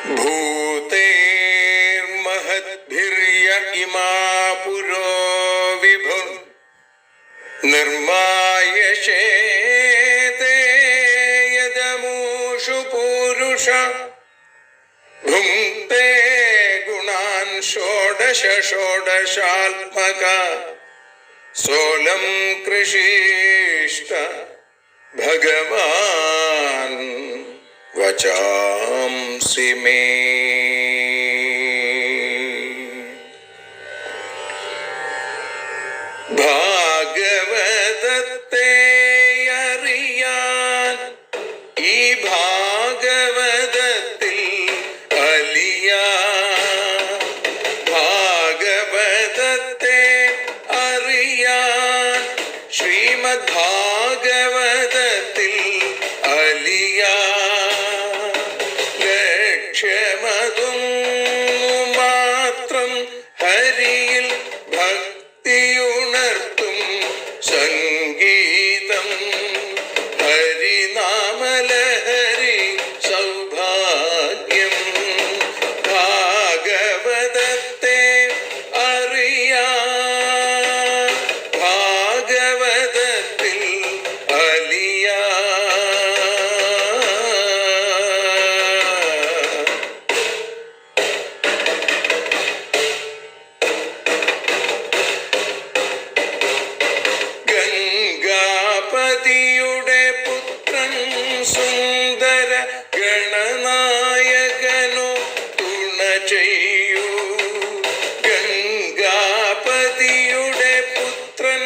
भूतेर्महद्भिर्य इमा पुरो विभुः निर्मायशेते यदमूषु पूरुष भुङ्क्ते गुणान् षोडश षोडशात्मका सोऽलं कृषीष्ट भगवान् वचांसि मे। ഭാഗവതത്തെ അറിയാൻ ഈ ഭാഗവതത്തിൽ അലിയാൻ, ഭാഗവതത്തെ അറിയാൻ ശ്രീമദ് ഭാഗവതത്തിൽ അലിയാൻ, ലക്ഷ്യമതും മാത്രം ഹരിയിൽ ഭക്തിയുണർത്തും സംഗീതം ഹരിനാമലഹരി സൗഭാഗ്യം. ഭാഗവതത്തെ അറിയാൻ ഭാഗവതത്തിൽ അലിയാൻ. ഗംഗാപതിയുടെ പുത്രൻ സുന്ദര ഗണനായകനോ തുണ ചെയ്യൂ. ഗംഗാപതിയുടെ പുത്രൻ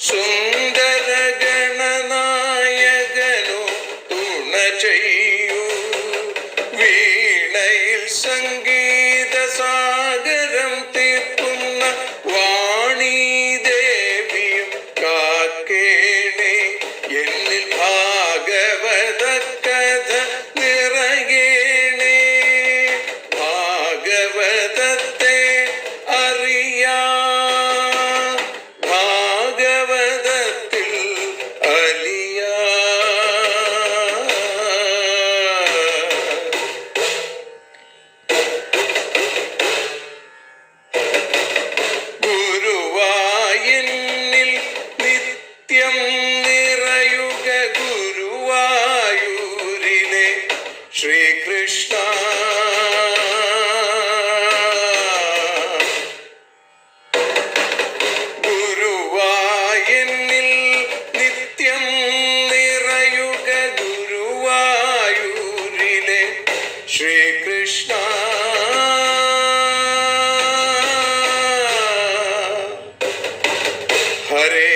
സുന്ദര ഗണനായകനോ തുണ ചെയ്യൂ. വീണയിൽ സംഗീത സാഗരം തീർക്കുന്ന വാണീദേവിയും കാക്കേണേ എന്നിൽ ഭാഗവത കഥ നിറയേണേ. ഭാഗവതത്തെ അറിയാൻ ഭാഗവതത്തിൽ അലിയാൻ. ഗുരുവായൂരിൽ നിത്യം നിറയുക ഗുരുവായൂരിലെ ശ്രീകൃഷ്ണ. ഗുരുവായൂരിൽ നിത്യം നിറയുക ഗുരുവായൂരിലെ ശ്രീകൃഷ്ണ. ഹരേ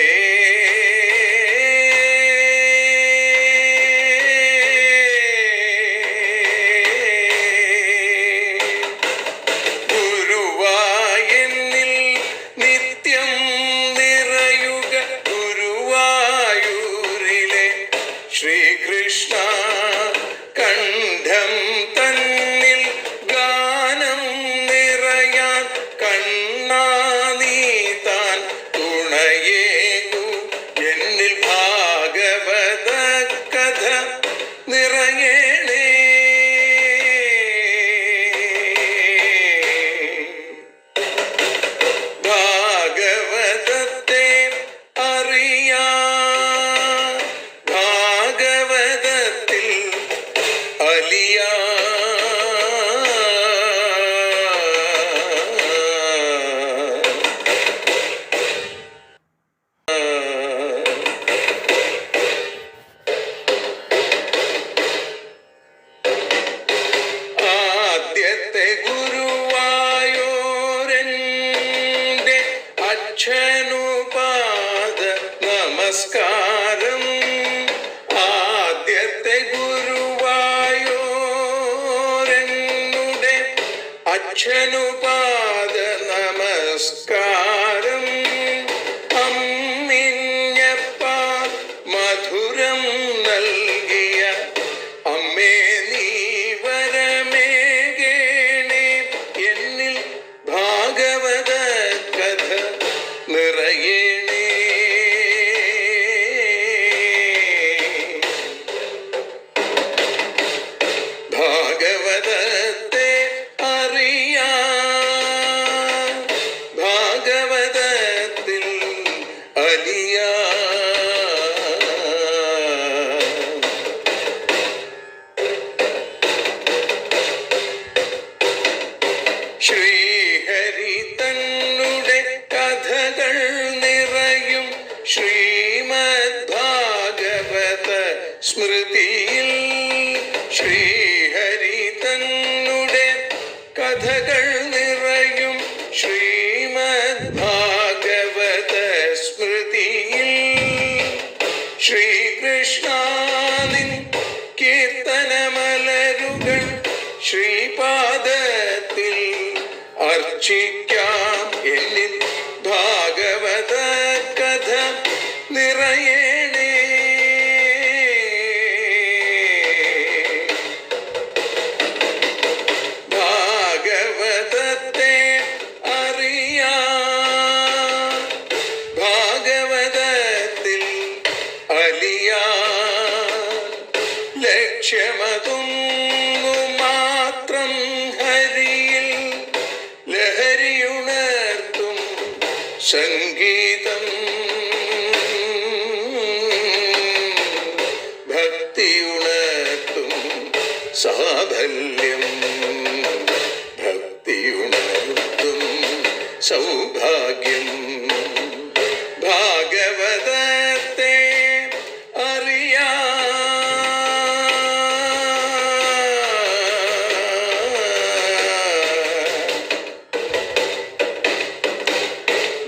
ഗുരുവായൂരിൽ നിത്യം നിറയുക ഗുരുവായൂരിലെ ശ്രീകൃഷ്ണ. കണ്ഠം തന്നിൽ ഗാനം നിറയാൻ കണ്ണാ നീ താൻ തുണയേകു. എന്നിൽ ഭാഗവത കഥ നിറയേണേ. ഭാഗവതത്തെ അറിയാൻ ഭാഗവതത്തിൽ അലിയാൻ. ആദ്യത്തെ ഗുരുവായൂരന്റെ അച്ഛനുപാദ നമസ്കാരം. ആദ്യത്തെ ഗുരുവായൂരനുടെ അച്ഛനുപാദ നമസ്കാരം. അമ്മിഞ്ഞപ്പ മധുരം നൽകിയ അമ്മേ നീ വരമേകേണേ. എന്നിൽ ഭാഗവത കഥ നിറയേണേ. ഭാഗവതത്തെ ശ്രീഹരി തന്നുടെ കഥകൾ നിറയും ശ്രീമദ് ഭാഗവത സ്മൃതിയിൽ. ശ്രീഹരി തന്നുടെ കഥകൾ നിറയും ശ്രീമദ് ഭാഗവത സ്മൃതിയിൽ. ശ്രീകൃഷ്ണാനിൻ കീർത്തനമലരുകൾ ശ്രീപാദത്തിൽ അർച്ചിക്കാം. എന്നിൽ ഭാഗവത കഥ നിറയണേ. ഭാഗവതത്തെ അറിയാം, ഭാഗവതത്തിൽ അലിയാൻ. ലക്ഷ്യമതൊന്നു മാത്രം ഹരിയിൽ ലഹരിയുണർത്തും സംഗീതം. ഭക്തിയുണർത്തും സാഫല്യം, ഭക്തിയുണർത്തും സൗഭാഗ്യം. ഭാഗവതത്തെ അറിയാം,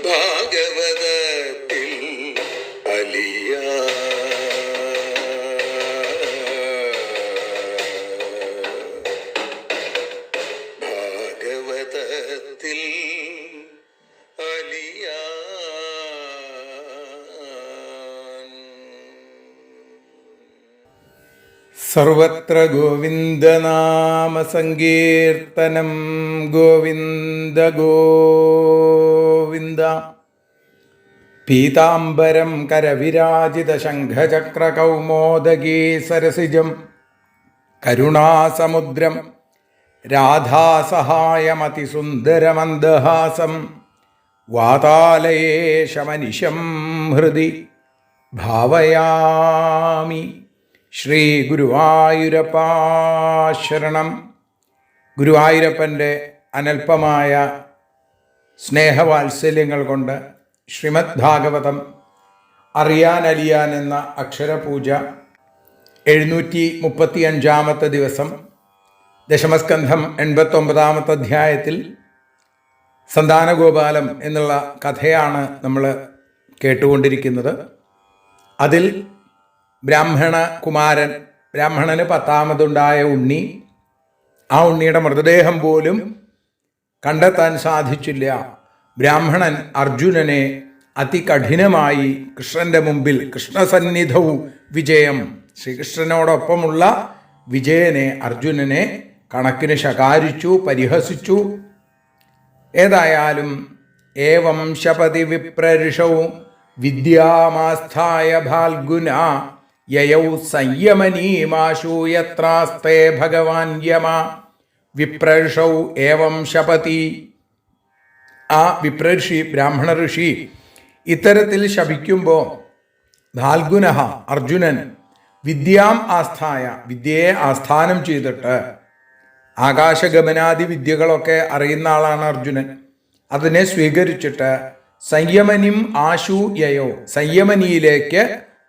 ഭാഗവതത്തിൽ അലിയാൻ. ഭാഗവതത്തിൽ അലിയാൻ. സർവത്ര ഗോവിന്ദനാമ സങ്കീർത്തനം. ഗോവിന്ദ ഗോവിന്ദ. പീതാംബരം കരവിരാജിത ശംഖചക്രകൗമോദഗീ സരസിജം കരുണാസമുദ്രം രാധാസഹായമതിസുന്ദരമന്ദഹാസം വാതാലയേശമനിശം ഹൃദി ഭാവയാമി. ശ്രീ ഗുരുവായൂരപ്പാ ശരണം. ഗുരുവായൂരപ്പൻ്റെ അനൽപമായ സ്നേഹവാത്സല്യങ്ങൾ കൊണ്ട് ശ്രീമദ് ഭാഗവതം അറിയാനലിയാൻ എന്ന അക്ഷരപൂജ 735 ദിവസം, ദശമസ്കന്ധം 89 അധ്യായത്തിൽ സന്താനഗോപാലം എന്നുള്ള കഥയാണ് നമ്മൾ കേട്ടുകൊണ്ടിരിക്കുന്നത്. അതിൽ ബ്രാഹ്മണ കുമാരൻ, ബ്രാഹ്മണന് 10ാമതുണ്ടായ ഉണ്ണി, ആ ഉണ്ണിയുടെ മൃതദേഹം പോലും കണ്ടെത്താൻ സാധിച്ചില്ല. ബ്രാഹ്മണൻ അർജുനനെ അതികഠിനമായി കൃഷ്ണന്റെ മുമ്പിൽ, കൃഷ്ണസന്നിധവും വിജയം, ശ്രീകൃഷ്ണനോടൊപ്പമുള്ള വിജയനെ, അർജുനനെ കണക്കിന് ശകാരിച്ചു, പരിഹസിച്ചു. ഏതായാലും ഏവം ശപതി വിപ്രഋഷൗ വിദ്യാമാസ്ഥായ ഫാൽഗുന യയൗ സംയമനീമാശു യത്രാസ്തേ ഭഗവാൻ യമ. വിപ്രഋഷൗ ഏവം ശപതി. ആ വിപ്രഋഷി, ബ്രാഹ്മണ ഋഷി ഇത്തരത്തിൽ ശപിക്കുമ്പോൾ ഫാൽഗുന, അർജുനൻ, വിദ്യാം ആസ്ഥായ, വിദ്യയെ ആസ്ഥാനം ചെയ്തിട്ട്, ആകാശഗമനാദി വിദ്യകളൊക്കെ അറിയുന്ന ആളാണ് അർജുനൻ, അതിനെ സ്വീകരിച്ചിട്ട് സംയമനിം ആശു യയോ, സംയമനിയിലേക്ക്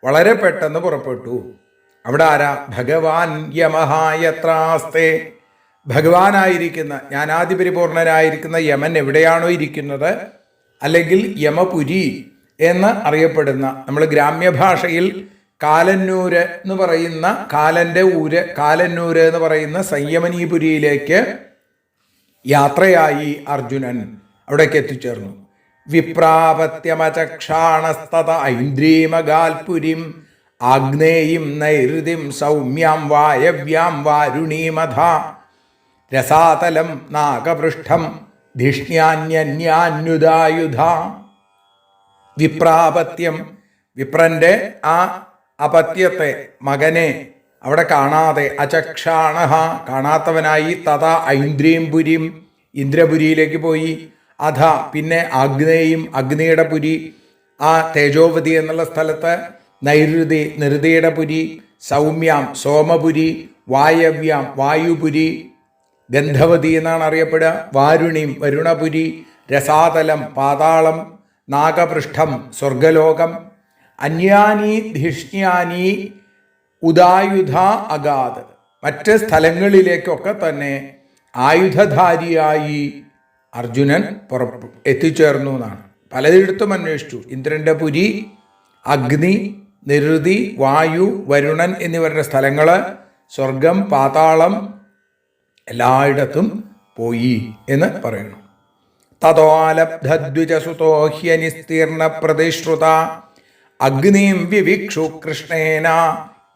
വളരെ പെട്ടെന്ന് പുറപ്പെട്ടു. അവിടെ ആരാ? ഭഗവാൻ യമഹായത്രാസ്തേ, ഭഗവാനായിരിക്കുന്ന, ജ്ഞാനാദിപരിപൂർണനായിരിക്കുന്ന യമൻ എവിടെയാണോ ഇരിക്കുന്നത്, അല്ലെങ്കിൽ യമപുരി എന്ന് അറിയപ്പെടുന്ന, നമ്മൾ ഗ്രാമ്യഭാഷയിൽ കാലന്നൂര് എന്ന് പറയുന്ന, കാലൻ്റെ ഊര്, കാലന്നൂര് എന്ന് പറയുന്ന സംയമനീപുരിയിലേക്ക് യാത്രയായി അർജുനൻ. അവിടേക്ക് എത്തിച്ചേർന്നു. വിപ്രാപത്യമചക്ഷാണസ്തത ഐന്ദ്രീമഗാൽപുരിം ആഗ്നേയും നൈരുതിം സൗമ്യാം വായവ്യാം വാരുണീമധ രസാതലം നാഗപൃഷ്ഠം ധിഷ്ണ്യാന്യന്യാന്യുധായുധ. വിപ്രാപത്യം, വിപ്രന്റെ ആ അപത്യത്തെ, മകനെ അവിടെ കാണാതെ, അചക്ഷാണഹ, കാണാത്തവനായി, തഥാ ഐന്ദ്രീംപുരിം, ഇന്ദ്രപുരിയിലേക്ക് പോയി, അധ, പിന്നെ ആഗ്നേയും, അഗ്നിയുടെ പുരി, ആ തേജോവതി എന്നുള്ള സ്ഥലത്ത്, നൈരുതി, നിർതിയുടെ പുരി, സൗമ്യാം, സോമപുരി, വായവ്യാം, വായുപുരി, ഗന്ധവതി എന്നാണ് അറിയപ്പെടുക. വാരുണിം, വരുണപുരി, രസാതലം, പാതാളം, നാഗപൃഷ്ഠം, സ്വർഗലോകം, അന്യാനി ധിഷ്ണ്യാനി ഉദായുധ അഗാത്. മറ്റ് സ്ഥലങ്ങളിലേക്കൊക്കെ തന്നെ ആയുധധാരിയായി അർജുനൻ എത്തിച്ചേർന്നു എന്നാണ്. പലയിടത്തും അന്വേഷിച്ചു. ഇന്ദ്രന്റെ പുരി, അഗ്നി, നിരുതി, വായു, വരുണൻ എന്നിവരുടെ സ്ഥലങ്ങൾ, സ്വർഗം, പാതാളം, എല്ലായിടത്തും പോയി എന്ന് പറയുന്നു. തതോലബ്ധദ്വിജസുതോ ഹ്യനിസ്തീർണ പ്രതിശ്രുത അഗ്നിം വിവിക്ഷു കൃഷ്ണേന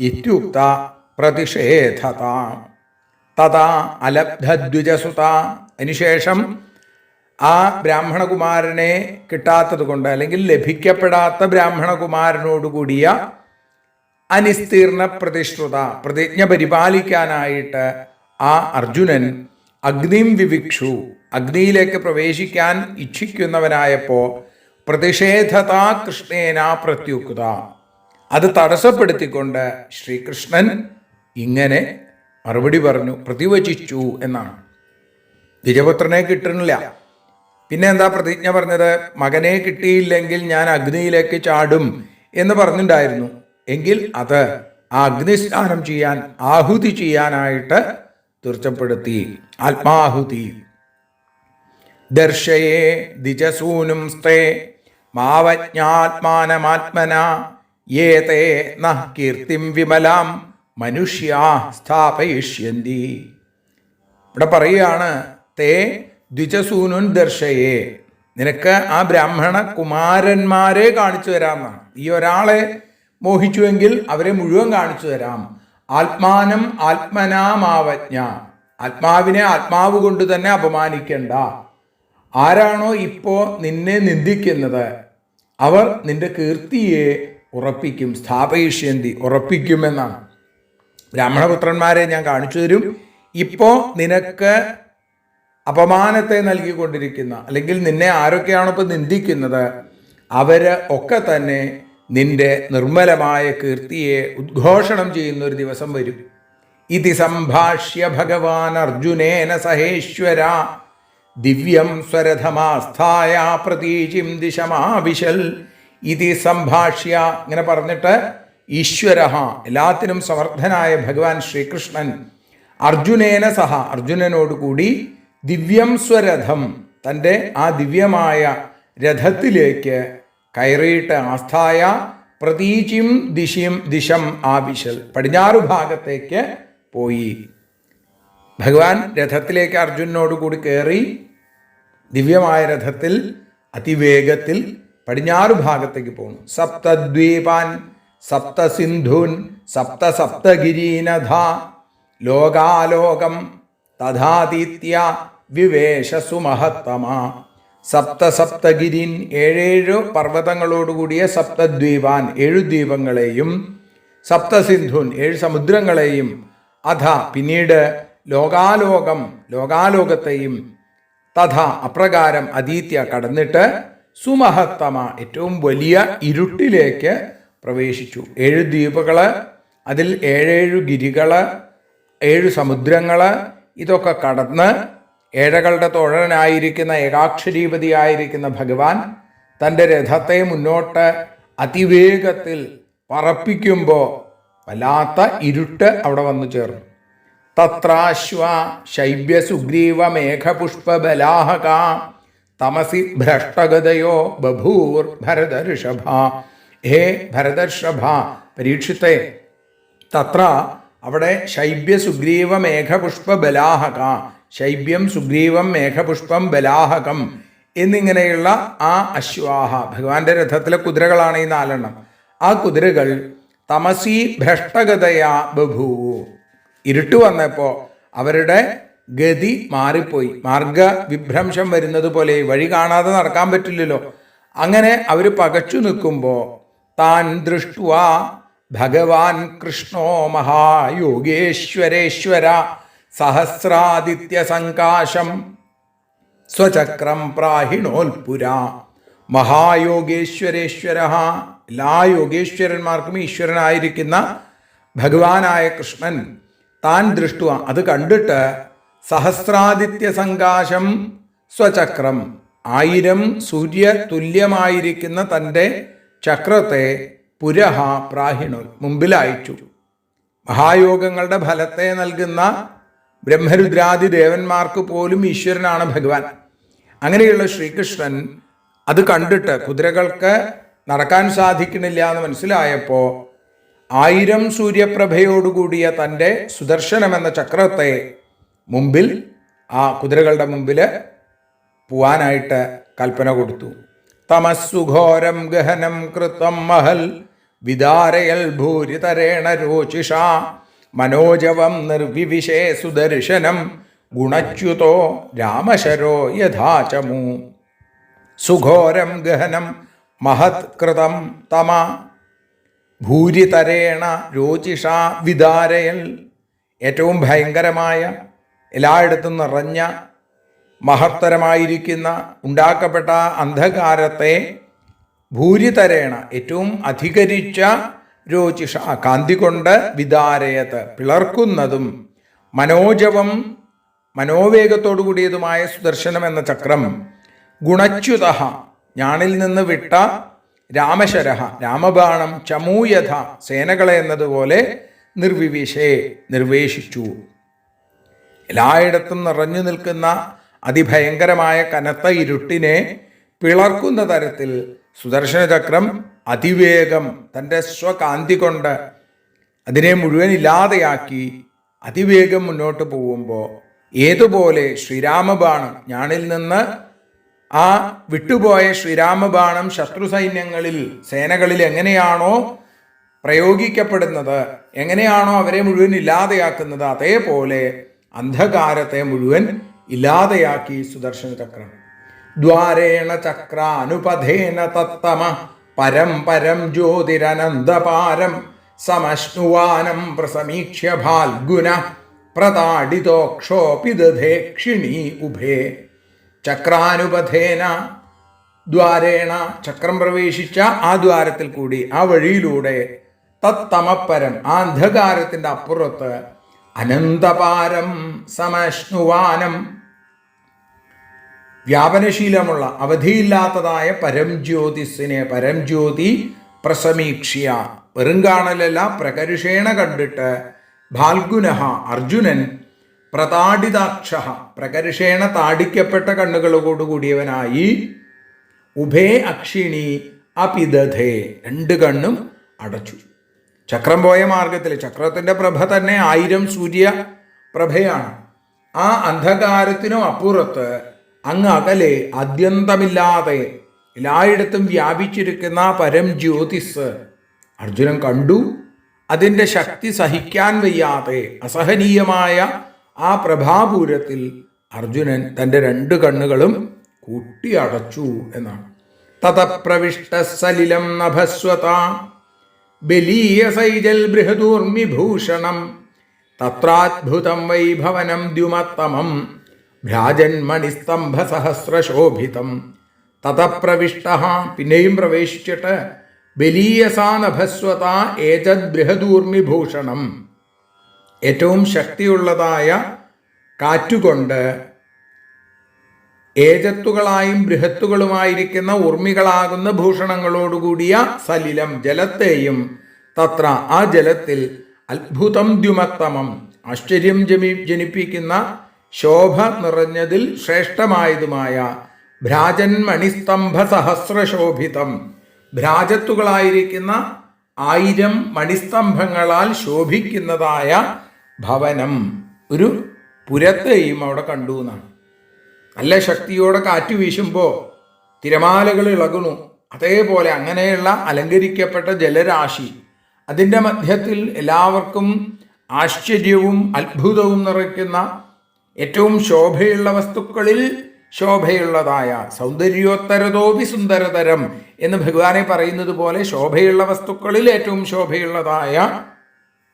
ഇത്യുക്ത പ്രതിഷേധത. തഥാ അലബ്ധദ്വിജസുത, അതിനുശേഷം ആ ബ്രാഹ്മണകുമാരനെ കിട്ടാത്തത് കൊണ്ട്, അല്ലെങ്കിൽ ലഭിക്കപ്പെടാത്ത ബ്രാഹ്മണകുമാരനോടുകൂടിയ അനിസ്തീർണ പ്രതിശ്രുത, പ്രതിജ്ഞ പരിപാലിക്കാനായിട്ട് ആ അർജുനൻ അഗ്നിം വിവിക്ഷു, അഗ്നിയിലേക്ക് പ്രവേശിക്കാൻ ഇച്ഛിക്കുന്നവനായപ്പോൾ പ്രതിഷേധത കൃഷ്ണേന പ്രത്യുക്ത, അത് തടസ്സപ്പെടുത്തിക്കൊണ്ട് ശ്രീകൃഷ്ണൻ ഇങ്ങനെ മറുപടി പറഞ്ഞു, പ്രതിവചിച്ചു എന്നാണ്. ദ്വിജപുത്രനെ കിട്ടുന്നില്ല. പിന്നെ എന്താ പ്രതിജ്ഞ പറഞ്ഞത്? മകനെ കിട്ടിയില്ലെങ്കിൽ ഞാൻ അഗ്നിയിലേക്ക് ചാടും എന്ന് പറഞ്ഞിട്ടുണ്ടായിരുന്നു. എങ്കിൽ അത് ആ അഗ്നിസ്നാനം ചെയ്യാൻ, ആഹുതി ചെയ്യാനായിട്ട് തീർച്ചപ്പെടുത്തി. ആത്മാഹുതി. ദർശയേ ദ്വിജസൂനും സ്തേ മാവജ്ഞാത്മാനമാത്മന യേതേ നഃ കീർത്തിം വിമലാം മനുഷ്യാ സ്ഥാപയിഷ്യന്തി. ഇവിടെ പറയുകയാണ്, തേ ദ്വിജസൂനുൻ ദർശയേ, നിനക്ക് ആ ബ്രാഹ്മണ കുമാരന്മാരെ കാണിച്ചു തരാമെന്നാണ്. ഈ ഒരാളെ മോഹിച്ചുവെങ്കിൽ അവരെ മുഴുവൻ കാണിച്ചു തരാം. ആത്മാനം ആത്മനാമാവജ്ഞ, ആത്മാവിനെ ആത്മാവ് കൊണ്ട് തന്നെ അപമാനിക്കണ്ട. ആരാണോ ഇപ്പോ നിന്നെ നിന്ദിക്കുന്നത് അവർ നിന്റെ കീർത്തിയെ ഉറപ്പിക്കും. സ്ഥാപയിഷ്യന്തി, ഉറപ്പിക്കുമെന്നാണ്. ബ്രാഹ്മണപുത്രന്മാരെ ഞാൻ കാണിച്ചു തരും. ഇപ്പോ നിനക്ക് അപമാനത്തെ നൽകിക്കൊണ്ടിരിക്കുന്ന, അല്ലെങ്കിൽ നിന്നെ ആരൊക്കെയാണോ ഇപ്പൊ നിന്ദിക്കുന്നത്, അവര് ഒക്കെ തന്നെ നിന്റെ നിർമ്മലമായ കീർത്തിയെ ഉദ്ഘോഷണം ചെയ്യുന്ന ഒരു ദിവസം വരും. ഇതി സംഭാഷ്യ ഭഗവാൻ അർജുനേന സഹേശ്വര ദിവ്യം സ്വരഥമാസ്ഥായ പ്രതീചിം ദിശമാവിശൽ. ഇതി സംഭാഷ്യ, ഇങ്ങനെ പറഞ്ഞിട്ട് ഈശ്വര, എല്ലാത്തിനും സമർത്ഥനായ ഭഗവാൻ ശ്രീകൃഷ്ണൻ, അർജുനേന സഹ, അർജുനനോടുകൂടി ദിവ്യം സ്വരഥം, തൻ്റെ ആ ദിവ്യമായ രഥത്തിലേക്ക് കയറിയിട്ട് ആസ്ഥായ പ്രതീചിം ദിശം ആവിശൽ, പടിഞ്ഞാറു ഭാഗത്തേക്ക് പോയി. ഭഗവാൻ രഥത്തിലേക്ക് അർജുനനോടുകൂടി കയറി ദിവ്യമായ രഥത്തിൽ അതിവേഗത്തിൽ പടിഞ്ഞാറു ഭാഗത്തേക്ക് പോകുന്നു. സപ്തദ്വീപാൻ സപ്തസിന്ധൂൻ സപ്തഗിരീനധ ലോകാലോകം തഥാതീത്യ വിവേശസു മഹത്തമ. സപ്തഗിരിൻ, ഏഴേഴു പർവ്വതങ്ങളോടുകൂടിയ സപ്തദ്വീപാൻ, ഏഴു ദ്വീപങ്ങളെയും, സപ്തസിന്ധുൻ, ഏഴ് സമുദ്രങ്ങളെയും, അധ പിന്നീട് ലോകാലോകം, ലോകാലോകത്തെയും, തഥ അപ്രകാരം അതീത്യ കടന്നിട്ട്, സുമഹത്തമ ഏറ്റവും വലിയ ഇരുട്ടിലേക്ക് പ്രവേശിച്ചു. ഏഴ് ദ്വീപുകള്, അതിൽ ഏഴേഴു ഗിരികള്, ഏഴു സമുദ്രങ്ങള്, ഇതൊക്കെ കടന്ന് ഏഴകളുടെ തോഴനായിരിക്കുന്ന ഏകാക്ഷരീപതിയായിരിക്കുന്ന ഭഗവാൻ തൻ്റെ രഥത്തെ മുന്നോട്ട് അതിവേഗത്തിൽ പറപ്പിക്കുമ്പോൾ വല്ലാത്ത ഇരുട്ട് അവിടെ വന്നു ചേർന്നു. തത്രാശ്വ ശൈബ്യ സുഗ്രീവ മേഘപുഷ്പബലാഹക തമസി ഭ്രഷ്ടഗതയോ ബഭൂർ ഭരതർഷഭ. ഹേ ഭരതർഷഭ, പരീക്ഷിത്തെ, തത്ര അവിടെ ശൈബ്യ സുഗ്രീവ മേഘപുഷ്പ ബലാഹക, ശൈബ്യം സുഗ്രീവം മേഘപുഷ്പം ബലാഹകം എന്നിങ്ങനെയുള്ള ആ അശ്വാഹ, ഭഗവാന്റെ രഥത്തിലെ കുതിരകളാണ് ഈ നാലെണ്ണം. ആ കുതിരകൾ തമസി ഭ്രഷ്ടഗതയാ ബഭൂവു, ഇരുട്ട് വന്നപ്പോൾ അവരുടെ ഗതി മാറിപ്പോയി. മാർഗ വിഭ്രംശം വരുന്നത് പോലെ, വഴി കാണാതെ നടക്കാൻ പറ്റില്ലല്ലോ. അങ്ങനെ അവർ പകച്ചു നിൽക്കുമ്പോൾ താൻ ദൃഷ്ട്വാ ഭഗവാൻ കൃഷ്ണോ മഹായോഗേശ്വരേശ്വര സഹസ്രാദിത്യ സങ്കാശം സ്വചക്രം പ്രാഹിണോൽപുര. മഹായോഗേശ്വരേശ്വര, എല്ലാ യോഗേശ്വരന്മാർക്കും ഈശ്വരനായിരിക്കുന്ന ഭഗവാനായ കൃഷ്ണൻ താൻ ദൃഷ്ടുവ, അത് കണ്ടിട്ട് സഹസ്രാദിത്യ സങ്കാശം സ്വചക്രം 1000 സൂര്യ തുല്യമായിരിക്കുന്ന തൻ്റെ ചക്രത്തെ പുരഹ പ്രാഹിണു മുമ്പിൽ അയച്ചു. മഹായോഗങ്ങളുടെ ഫലത്തെ നൽകുന്ന ബ്രഹ്മരുദ്രാദി ദേവന്മാർക്ക് പോലും ഈശ്വരനാണ് ഭഗവാൻ. അങ്ങനെയുള്ള ശ്രീകൃഷ്ണൻ അത് കണ്ടിട്ട് കുതിരകൾക്ക് നടക്കാൻ സാധിക്കണില്ല എന്ന് മനസ്സിലായപ്പോൾ 1000 സൂര്യപ്രഭയോടുകൂടിയ തൻ്റെ സുദർശനം എന്ന ചക്രത്തെ മുമ്പിൽ ആ കുതിരകളുടെ മുമ്പിൽ പോവാനായിട്ട് കൽപ്പന കൊടുത്തു. തമസ്സുഘോരം ഗഹനം കൃതം മഹൽ വിദാരയൽ ഭൂരിതരേണ രോചിഷ മനോജവം നിർവിവിശേ സുദർശനം ഗുണച്യുതോ രാമശരോ യഥാചമു. സുഘോരം ഗഹനം മഹത് കൃതം തമ ഭൂരിതരേണ രോചിഷ വിദാരയൽ, ഏറ്റവും ഭയങ്കരമായ എല്ലായിടത്തും നിറഞ്ഞ മഹത്തരമായിരിക്കുന്ന ഉണ്ടാക്കപ്പെട്ട അന്ധകാരത്തെ ഭൂരിതരേണ ഏറ്റവും അധികരിച്ച രോചിഷ കാന്തി കൊണ്ട് വിദാരയത്ത് പിളർക്കുന്നതും മനോജവം മനോവേഗത്തോടു കൂടിയതുമായ സുദർശനം എന്ന ചക്രം ഗുണച്യുത ഞാണിൽ നിന്ന് വിട്ട രാമശരഹ രാമബാണം ചമൂയഥ സേനകളെ എന്നതുപോലെ നിർവിവിശേ നിർവേശിച്ചു. എല്ലായിടത്തും നിറഞ്ഞു നിൽക്കുന്ന അതിഭയങ്കരമായ കനത്ത ഇരുട്ടിനെ പിളർക്കുന്ന തരത്തിൽ സുദർശന ചക്രം അതിവേഗം തൻ്റെ സ്വകാന്തി കൊണ്ട് അതിനെ മുഴുവൻ ഇല്ലാതെയാക്കി അതിവേഗം മുന്നോട്ട് പോകുമ്പോൾ ഏതുപോലെ ശ്രീരാമബാണം ഞാണിൽ നിന്ന് ആ വിട്ടുപോയ ശ്രീരാമബാണം ശത്രു സൈന്യങ്ങളിൽ സേനകളിൽ എങ്ങനെയാണോ പ്രയോഗിക്കപ്പെടുന്നത്, എങ്ങനെയാണോ അവരെ മുഴുവൻ ഇല്ലാതെയാക്കുന്നത്, അതേപോലെ അന്ധകാരത്തെ മുഴുവൻ ഇല്ലാതെയാക്കി സുദർശന ചക്രം. ദ്വാരേണ ചക്രാനുപധേന തത്തമ പരം പരം ജ്യോതിരനന്ദപാരം സമശ്നുവാനം പ്രസമീക്ഷ്യ ഭാൽഗുന പ്രതാഡിതോക്ഷോപി ദധേക്ഷിണി ഉഭേ. ചക്രാനുപധേന ദ്വാരേണ ചക്രം പ്രവേശിച്ച ആ ദ്വാരത്തിൽ കൂടി ആ വഴിയിലൂടെ തത്തമപ്പരം ആ അന്ധകാരത്തിൻ്റെ അപ്പുറത്ത് അനന്തപാരം സമശ്നുവാനം വ്യാപനശീലമുള്ള അവധിയില്ലാത്തതായ പരംജ്യോതിസിനെ പരംജ്യോതി പ്രസമീക്ഷ്യ വെറുങ്കാണലല്ല പ്രകരുഷേണ കണ്ടിട്ട് ഭാൽഗുനഃ അർജുനൻ പ്രതാഡിതാക്ഷ പ്രകരുഷേണ താടിക്കപ്പെട്ട കണ്ണുകളോടുകൂടിയവനായി ഉഭേ അക്ഷിണി അപിദധേ 2 കണ്ണും അടച്ചു. ചക്രം പോയ മാർഗത്തിൽ ചക്രത്തിൻ്റെ പ്രഭ തന്നെ 1000 സൂര്യ പ്രഭയാണ്. ആ അന്ധകാരത്തിനും അപ്പുറത്ത് അങ്ങ് അകലെ ആദ്യന്തമില്ലാതെ എല്ലായിടത്തും വ്യാപിച്ചിരിക്കുന്ന പരം ജ്യോതിസ് അർജുനൻ കണ്ടു. അതിൻ്റെ ശക്തി സഹിക്കാൻ വയ്യാതെ അസഹനീയമായ ആ പ്രഭാപൂരത്തിൽ അർജുനൻ തൻ്റെ 2 കണ്ണുകളും കൂട്ടി അടച്ചു എന്നാണ്. തതപ്രവിഷ്ട സലിലം നഭസ്വത ബലീയ സൈജൽ ബൃഹദൂർമിഭൂഷണം തത്രാത്ഭുതം വൈഭവനം ദ്യുമത്തമം ഭ്രാജന്മണിസ്തംഭ സഹസ്രശോഭിതം. തതപ്രവിഷ്ട പിന്നെയും പ്രവേശിച്ചിട്ട് ബലീയസാ നഭസ്വത ഏതദ് ബൃഹദൂർമിഭൂഷണം ഏറ്റവും ശക്തിയുള്ളതായ കാറ്റുകൊണ്ട് ഏജത്തുകളായും ബൃഹത്തുകളുമായിരിക്കുന്ന ഊർമികളാകുന്ന ഭൂഷണങ്ങളോടുകൂടിയ സലിലം ജലത്തെയും തത്ര ആ ജലത്തിൽ അത്ഭുതം ദ്യുമത്തമം ആശ്ചര്യം ജനിപ്പിക്കുന്ന ശോഭ നിറഞ്ഞതിൽ ശ്രേഷ്ഠമായതുമായ ഭ്രാജന്മണിസ്തംഭ സഹസ്രശോഭിതം ഭ്രാജത്തുകളായിരിക്കുന്ന 1000 മണിസ്തംഭങ്ങളാൽ ശോഭിക്കുന്നതായ ഭവനം ഒരു പുരത്തെയും അവിടെ കണ്ടു എന്നാണ്. നല്ല ശക്തിയോടെ കാറ്റ് വീശുമ്പോൾ തിരമാലകൾ ഇളകുന്നു. അതേപോലെ അങ്ങനെയുള്ള അലങ്കരിക്കപ്പെട്ട ജലരാശി അതിൻ്റെ മധ്യത്തിൽ എല്ലാവർക്കും ആശ്ചര്യവും അത്ഭുതവും നിറയ്ക്കുന്ന ഏറ്റവും ശോഭയുള്ള വസ്തുക്കളിൽ ശോഭയുള്ളതായ സൗന്ദര്യോത്തരതോപി സുന്ദരതരം എന്ന് ഭഗവാനെ പറയുന്നത് പോലെ ശോഭയുള്ള വസ്തുക്കളിൽ ഏറ്റവും ശോഭയുള്ളതായ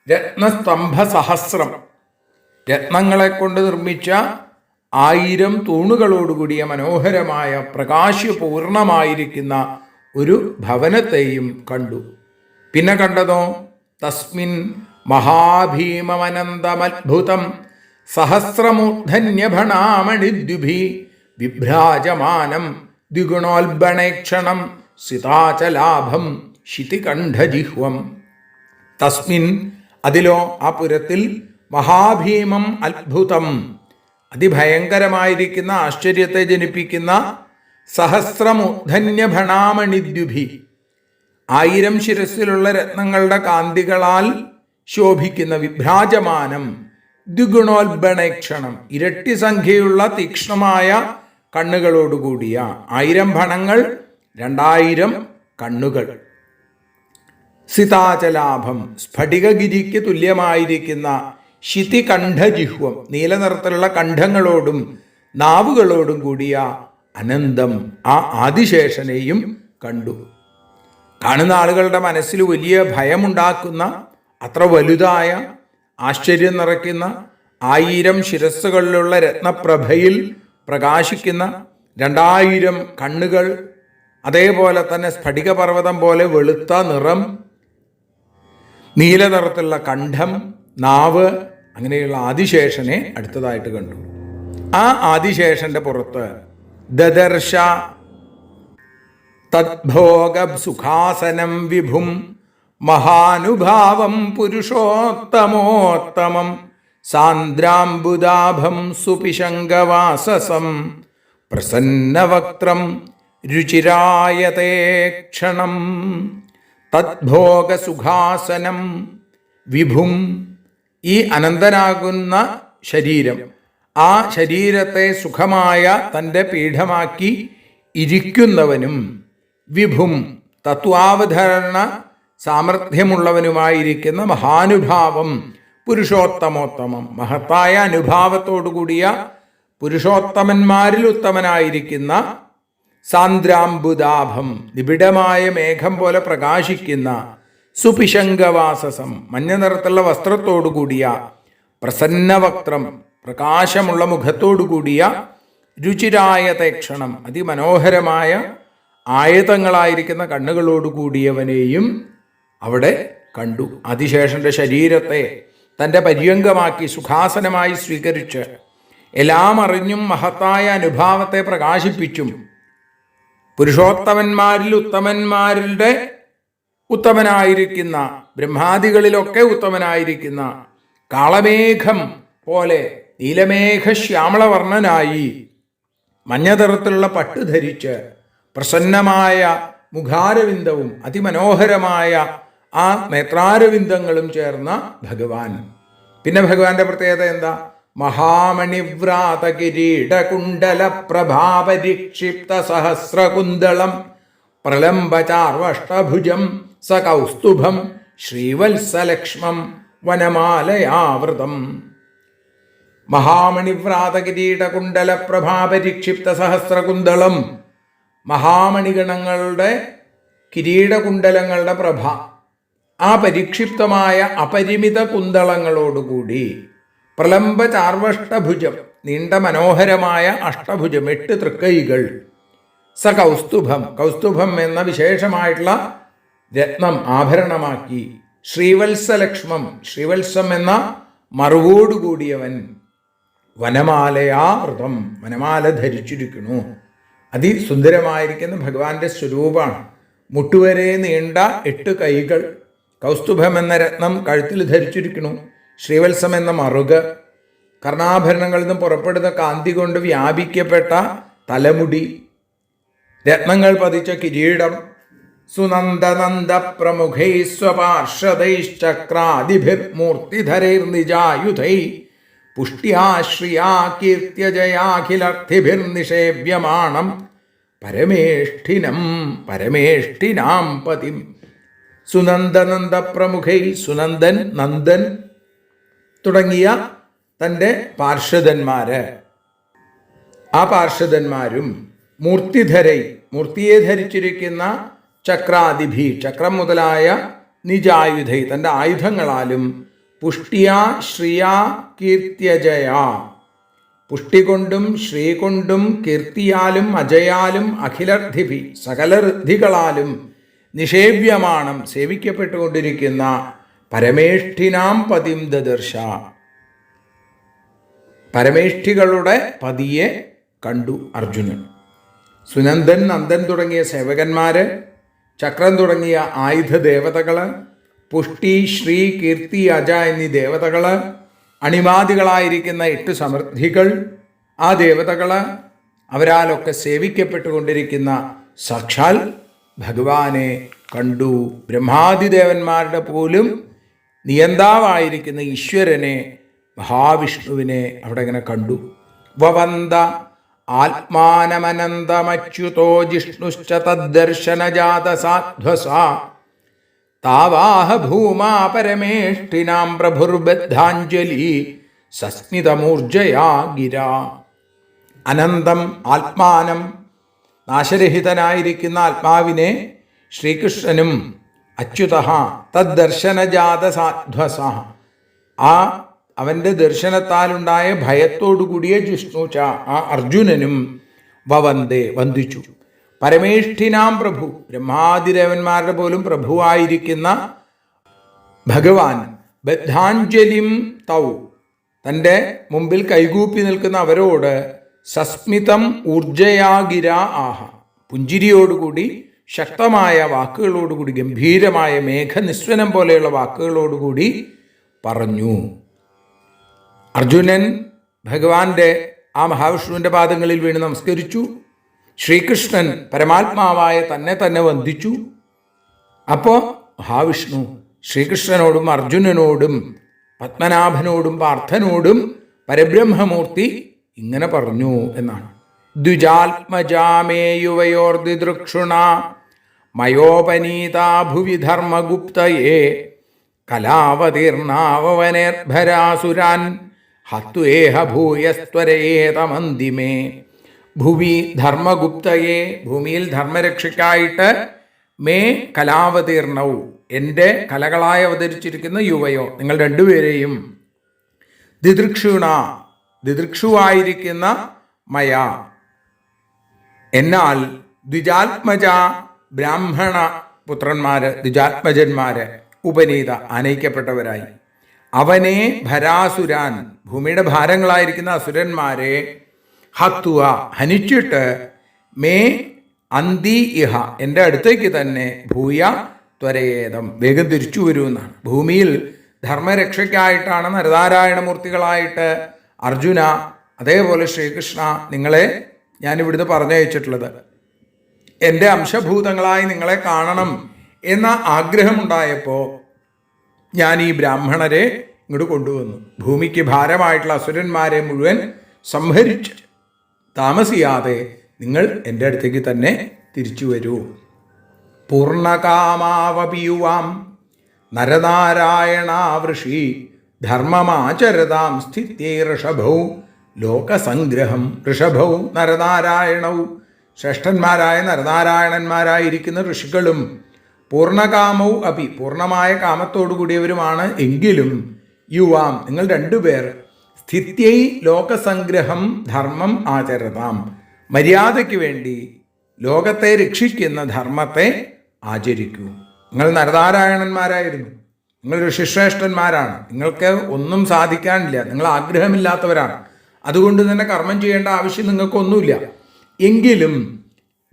രത്നസ്തംഭ സഹസ്രം രത്നങ്ങളെ കൊണ്ട് നിർമ്മിച്ച 1000 തൂണുകളോടുകൂടിയ മനോഹരമായ പ്രകാശപൂർണമായിരിക്കുന്ന ഒരു ഭവനത്തെയും കണ്ടു. പിന്നെ കണ്ടതോ തസ്മിൻ മഹാഭീമമനന്തമത്ഭുതം സഹസ്രമൂർധന്യഭണാമണിദ്യുഭി വിഭ്രാജമാനം ദ്വിഗുണോൽബണേക്ഷണം സിതാചലാഭം ശിതികണ്ഠജിഹ്വം. തസ്മിൻ അതിലോ ആ പുരത്തിൽ മഹാഭീമം അത്ഭുതം അതിഭയങ്കരമായിരിക്കുന്ന ആശ്ചര്യത്തെ ജനിപ്പിക്കുന്ന സഹസ്രമൂർധന്യഭണാമണിദ്യുഭി 1000 ശിരസിലുള്ള രത്നങ്ങളുടെ കാന്തികളാൽ ശോഭിക്കുന്ന വിഭ്രാജമാനം ദ്വിഗുണോൽബണേക്ഷണം ഇരട്ടി സംഖ്യയുള്ള തീക്ഷ്ണമായ കണ്ണുകളോടുകൂടിയ 1000 ഭണങ്ങൾ 2000 കണ്ണുകൾ. സിതാചലാഭം സ്ഫടികഗിരിക്ക് തുല്യമായിരിക്കുന്ന ശിതികണ്ഠജിഹ്വം നീലനിറത്തിലുള്ള കണ്ഠങ്ങളോടും നാവുകളോടും കൂടിയ അനന്തം ആ ആദിശേഷനെയും കണ്ടു. കാണുന്ന ആളുകളുടെ മനസ്സിൽ വലിയ ഭയമുണ്ടാക്കുന്ന അത്ര വലുതായ ആശ്ചര്യം നിറയ്ക്കുന്ന 1000 ശിരസ്സുകളിലുള്ള രത്നപ്രഭയിൽ പ്രകാശിക്കുന്ന 2000 കണ്ണുകൾ, അതേപോലെ തന്നെ സ്ഫടികപർവ്വതം പോലെ വെളുത്ത നിറം, നീലനിറത്തിലുള്ള കണ്ഠം, നാവ്, അങ്ങനെയുള്ള ആദിശേഷനെ അടുത്തതായിട്ട് കണ്ടു. ആ ആദിശേഷന്റെ പുറത്ത് ദദർശ തദ്ഭോഗസുഖാസനം വിഭും മഹാനുഭാവം പുരുഷോത്തമോത്തമം സാന്ദ്രാംബുദാഭം സുപിശങ്കവാസസം പ്രസന്നവക്ത്രം രുചിരായതേ ക്ഷണം. തദ്ഭോഗസുഖാസനം വിഭും ഈ അനന്തനാകുന്ന ശരീരം, ആ ശരീരത്തെ സുഖമായ തൻ്റെ പീഠമാക്കി ഇരിക്കുന്നവനും വിഭും തത്വാവതരണ സാമർഥ്യമുള്ളവനുമായിരിക്കുന്ന മഹാനുഭാവം പുരുഷോത്തമോത്തമം മഹത്തായ അനുഭാവത്തോടുകൂടിയ പുരുഷോത്തമന്മാരിൽ ഉത്തമനായിരിക്കുന്ന സാന്ദ്രാംബുദാഭം നിബിഡമായ മേഘം പോലെ പ്രകാശിക്കുന്ന സുപിശങ്കവാസസം മഞ്ഞ നിറത്തുള്ള വസ്ത്രത്തോടുകൂടിയ പ്രസന്നവക്ത്രം പ്രകാശമുള്ള മുഖത്തോടുകൂടിയ രുചിരായതേക്ഷണം അതിമനോഹരമായ ആയതങ്ങളായിരിക്കുന്ന കണ്ണുകളോടുകൂടിയവനെയും അവിടെ കണ്ടു. അതിശേഷന്റെ ശരീരത്തെ തൻ്റെ പര്യങ്കമാക്കി സുഖാസനമായി സ്വീകരിച്ച് എല്ലാം അറിഞ്ഞും മഹത്തായ അനുഭാവത്തെ പ്രകാശിപ്പിച്ചും പുരുഷോത്തമന്മാരിൽ ഉത്തമന്മാരുടെ ഉത്തമനായിരിക്കുന്ന ബ്രഹ്മാദികളിലൊക്കെ ഉത്തമനായിരിക്കുന്ന കാളമേഘം പോലെ നീലമേഘശ്യാമളവർണ്ണനായി മഞ്ഞനിറത്തിലുള്ള പട്ട് ധരിച്ച് പ്രസന്നമായ മുഖാരവിന്ദവും അതിമനോഹരമായ ആ നേത്രാരവിന്ദങ്ങളും ചേർന്ന ഭഗവാൻ. പിന്നെ ഭഗവാന്റെ പ്രത്യേകത എന്താ? മഹാമണിവ്രാത കിരീട കുണ്ടല പ്രഭാപരിക്ഷിപ്ത സഹസ്രകുന്തളം പ്രലംബചാർവഷ്ടഭുജം സകൗസ്തുഭം ശ്രീവത്സലക്ഷ്മം വനമാലയാവൃതം. മഹാമണിവ്രാത കിരീട കുണ്ടല പ്രഭാപരിക്ഷിപ്ത സഹസ്രകുന്തളം മഹാമണിഗണങ്ങളുടെ കിരീടകുണ്ടലങ്ങളുടെ പ്രഭ, ആ പരിക്ഷിപ്തമായ അപരിമിത കുന്തളങ്ങളോടുകൂടി പ്രലംബ ചാർവഷ്ടഭുജം നീണ്ട മനോഹരമായ അഷ്ടഭുജം 8 തൃക്കൈകൾ സകൗസ്തുഭം കൗസ്തുഭം എന്ന വിശേഷമായിട്ടുള്ള രത്നം ആഭരണമാക്കി ശ്രീവത്സലക്ഷ്മം ശ്രീവത്സം എന്ന മറുവോടുകൂടിയവൻ വനമാലയാവൃതം വനമാല ധരിച്ചിരിക്കുന്നു. അതിസുന്ദരമായിരിക്കുന്ന ഭഗവാന്റെ സ്വരൂപമാണ്. മുട്ടുവരെ നീണ്ട 8 കൈകൾ, കൗസ്തുഭം എന്ന രത്നം കഴുത്തിൽ ധരിച്ചിരിക്കുന്നു, ശ്രീവത്സം എന്ന മറുക്, കർണാഭരണങ്ങളിൽ നിന്നും പുറപ്പെടുന്ന കാന്തി കൊണ്ട് വ്യാപിക്കപ്പെട്ട തലമുടി, രത്നങ്ങൾ പതിച്ച കിരീടം, സുനന്ദനന്ദ പ്രമുഖൈ സ്വപാർഷദൈശ്ചക്രാദിഭിർമൂർത്തിധരൈർനിജായുധൈ പുഷ്ട്യാശ്രിയാ കീർത്യജയാഖിലർത്ഥിഭിർനിഷേവ്യമാണം പരമേഷ്ഠിനം പരമേഷ്ഠിനാം പതിം. സുനന്ദനന്ദ പ്രമുഖൈ സുനന്ദൻ, നന്ദൻ തുടങ്ങിയ തൻ്റെ പാർഷദന്മാര്, ആ പാർഷദന്മാരും മൂർത്തിധരൈ മൂർത്തിയെ ധരിച്ചിരിക്കുന്ന ചക്രാദിഭി ചക്രം മുതലായ നിജായുധൈ തൻ്റെ ആയുധങ്ങളാലും പുഷ്ടിയാ ശ്രിയാ കീർത്യജയാ പുഷ്ടി കൊണ്ടും ശ്രീ കൊണ്ടും കീർത്തിയാലും അജയാലും അഖിലർദ്ധിഭി സകല ഋദ്ധികളാലും നിഷേവ്യമാണം സേവിക്കപ്പെട്ടുകൊണ്ടിരിക്കുന്ന പരമേഷ്ഠിനാം പതിം ദദർശ പരമേഷ്ഠികളുടെ പതിയെ കണ്ടു അർജുനൻ. സുനന്ദൻ, നന്ദൻ തുടങ്ങിയ സേവകന്മാര്, ചക്രം തുടങ്ങിയ ആയുധ ദേവതകള്, പുഷ്ടി, ശ്രീ, കീർത്തി, അജ എന്നീ ദേവതകള്, അണിമാദികളായിരിക്കുന്ന 8 സമൃദ്ധികൾ, ആ ദേവതകള്, അവരാലൊക്കെ സേവിക്കപ്പെട്ടുകൊണ്ടിരിക്കുന്ന സാക്ഷാൽ ഭഗവാനെ കണ്ടു. ബ്രഹ്മാദിദേവന്മാരുടെ പോലും നിയന്താവായിരിക്കുന്ന ഈശ്വരനെ, മഹാവിഷ്ണുവിനെ അവിടെ ഇങ്ങനെ കണ്ടു. വവന്ത ആത്മാനമനന്തമച്യുതോ ജിഷ്ണുശ്ച തദ്ദർശനജാത സാധ്വസ താവാഹ ഭൂമാ പരമേഷ്ഠിനാം പ്രഭുർബദ്ധാഞ്ജലി സസ്മിതമൂർജയാ ഗിര. അനന്തം ആത്മാനം, നാശരഹിതനായിരിക്കുന്ന ആത്മാവിനെ ശ്രീകൃഷ്ണനും അച്യുത തദ്ദർശനജാത സാധ്വസ, ആ അവൻ്റെ ദർശനത്താലുണ്ടായ ഭയത്തോടുകൂടിയ ജിഷ്ണുച ആ അർജുനനും വവന്ദേ വന്ദിച്ചു. പരമേഷ്ഠിനാം പ്രഭു, ബ്രഹ്മാതിദേവന്മാരുടെ പോലും പ്രഭുവായിരിക്കുന്ന ഭഗവാൻ ബദ്ധാഞ്ജലിം തൗ, തൻ്റെ മുമ്പിൽ കൈകൂപ്പി നിൽക്കുന്ന അവരോട് സസ്മിതം ഊർജയാഗിര ആഹ, പുഞ്ചിരിയോടുകൂടി ശക്തമായ വാക്കുകളോടുകൂടി, ഗംഭീരമായ മേഘനിസ്വനം പോലെയുള്ള വാക്കുകളോടുകൂടി പറഞ്ഞു. അർജുനൻ ഭഗവാന്റെ ആ മഹാവിഷ്ണുവിൻ്റെ പാദങ്ങളിൽ വീണ് നമസ്കരിച്ചു. ശ്രീകൃഷ്ണൻ പരമാത്മാവായ തന്നെ വന്ദിച്ചു. അപ്പോൾ മഹാവിഷ്ണു ശ്രീകൃഷ്ണനോടും അർജുനനോടും പത്മനാഭനോടും പാർത്ഥനോടും പരബ്രഹ്മമൂർത്തി ഇങ്ങനെ പറഞ്ഞു എന്നാണ്. ദ്വിജാത്മജാമേ യുവയോർദിദൃക്ഷുണ മയോപനീതാ ഭുവി ധർമ്മഗുപ്തയേ കലാവതീർണാവവനേർഭരാസുരാൻ ഹത്വേഹ ഭൂയസ്ത്വരയേതമന്തിമേ. ഭുവി ധർമ്മഗുപ്തയെ, ഭൂമിയിൽ ധർമ്മരക്ഷയ്ക്കായിട്ട് മേ കലാവതീർണവും, എൻ്റെ കലകളായി അവതരിച്ചിരിക്കുന്ന യുവയോ, നിങ്ങൾ രണ്ടുപേരെയും ദിദൃക്ഷുണ, ദിദൃക്ഷുവായിരിക്കുന്ന മയ, എന്നാൽ ദ്വിജാത്മജ ബ്രാഹ്മണ പുത്രന്മാര്, ദ്വിജാത്മജന്മാര് ഉപനീത ആനയിക്കപ്പെട്ടവരായി, അവനെ ഭരാസുരാൻ, ഭൂമിയുടെ ഭാരങ്ങളായിരിക്കുന്ന അസുരന്മാരെ ഹത്വ ഹനിച്ചിട്ട് മേ അന്തി ഇഹ, എൻ്റെ അടുത്തേക്ക് തന്നെ ഭൂയ ത്വരയേതം, വേഗം തിരിച്ചു വരുമെന്നാണ്. ഭൂമിയിൽ ധർമ്മരക്ഷയ്ക്കായിട്ടാണ് നരനാരായണമൂർത്തികളായിട്ട് അർജുന, അതേപോലെ ശ്രീകൃഷ്ണ, നിങ്ങളെ ഞാനിവിടുന്ന് പറഞ്ഞയച്ചിട്ടുള്ളത്. എൻ്റെ അംശഭൂതങ്ങളായി നിങ്ങളെ കാണണം എന്ന ആഗ്രഹമുണ്ടായപ്പോൾ ഞാൻ ഈ ബ്രാഹ്മണരെ ഇങ്ങോട്ട് കൊണ്ടുവന്നു. ഭൂമിക്ക് ഭാരമായിട്ടുള്ള അസുരന്മാരെ മുഴുവൻ സംഹരിച്ച് താമസിയാതെ നിങ്ങൾ എൻ്റെ അടുത്തേക്ക് തന്നെ തിരിച്ചു വരൂ. പൂർണ്ണകാമാവപിയുവാം നരനാരായണാവൃഷി ധർമ്മമാചരതാം സ്ഥിത്യേ ഋഷഭൗ ലോകസംഗ്രഹം. ഋഷഭൗ നരനാരായണവും, ശ്രേഷ്ഠന്മാരായ നരനാരായണന്മാരായിരിക്കുന്ന ഋഷികളും പൂർണ്ണകാമവും അപി, പൂർണ്ണമായ കാമത്തോടു കൂടിയവരുമാണ്. എങ്കിലും യുവാം, നിങ്ങൾ രണ്ടുപേർ സ്ഥിത്യൈ ലോകസംഗ്രഹം ധർമ്മം ആചരതാം, മര്യാദയ്ക്ക് വേണ്ടി ലോകത്തെ രക്ഷിക്കുന്ന ധർമ്മത്തെ ആചരിക്കൂ. നിങ്ങൾ നരനാരായണന്മാരായിരുന്നു, നിങ്ങൾ ഋഷിശ്രേഷ്ഠന്മാരാണ്, നിങ്ങൾക്ക് ഒന്നും സാധിക്കാനില്ല, നിങ്ങൾ ആഗ്രഹമില്ലാത്തവരാണ്, അതുകൊണ്ട് തന്നെ കർമ്മം ചെയ്യേണ്ട ആവശ്യം നിങ്ങൾക്കൊന്നുമില്ല. എങ്കിലും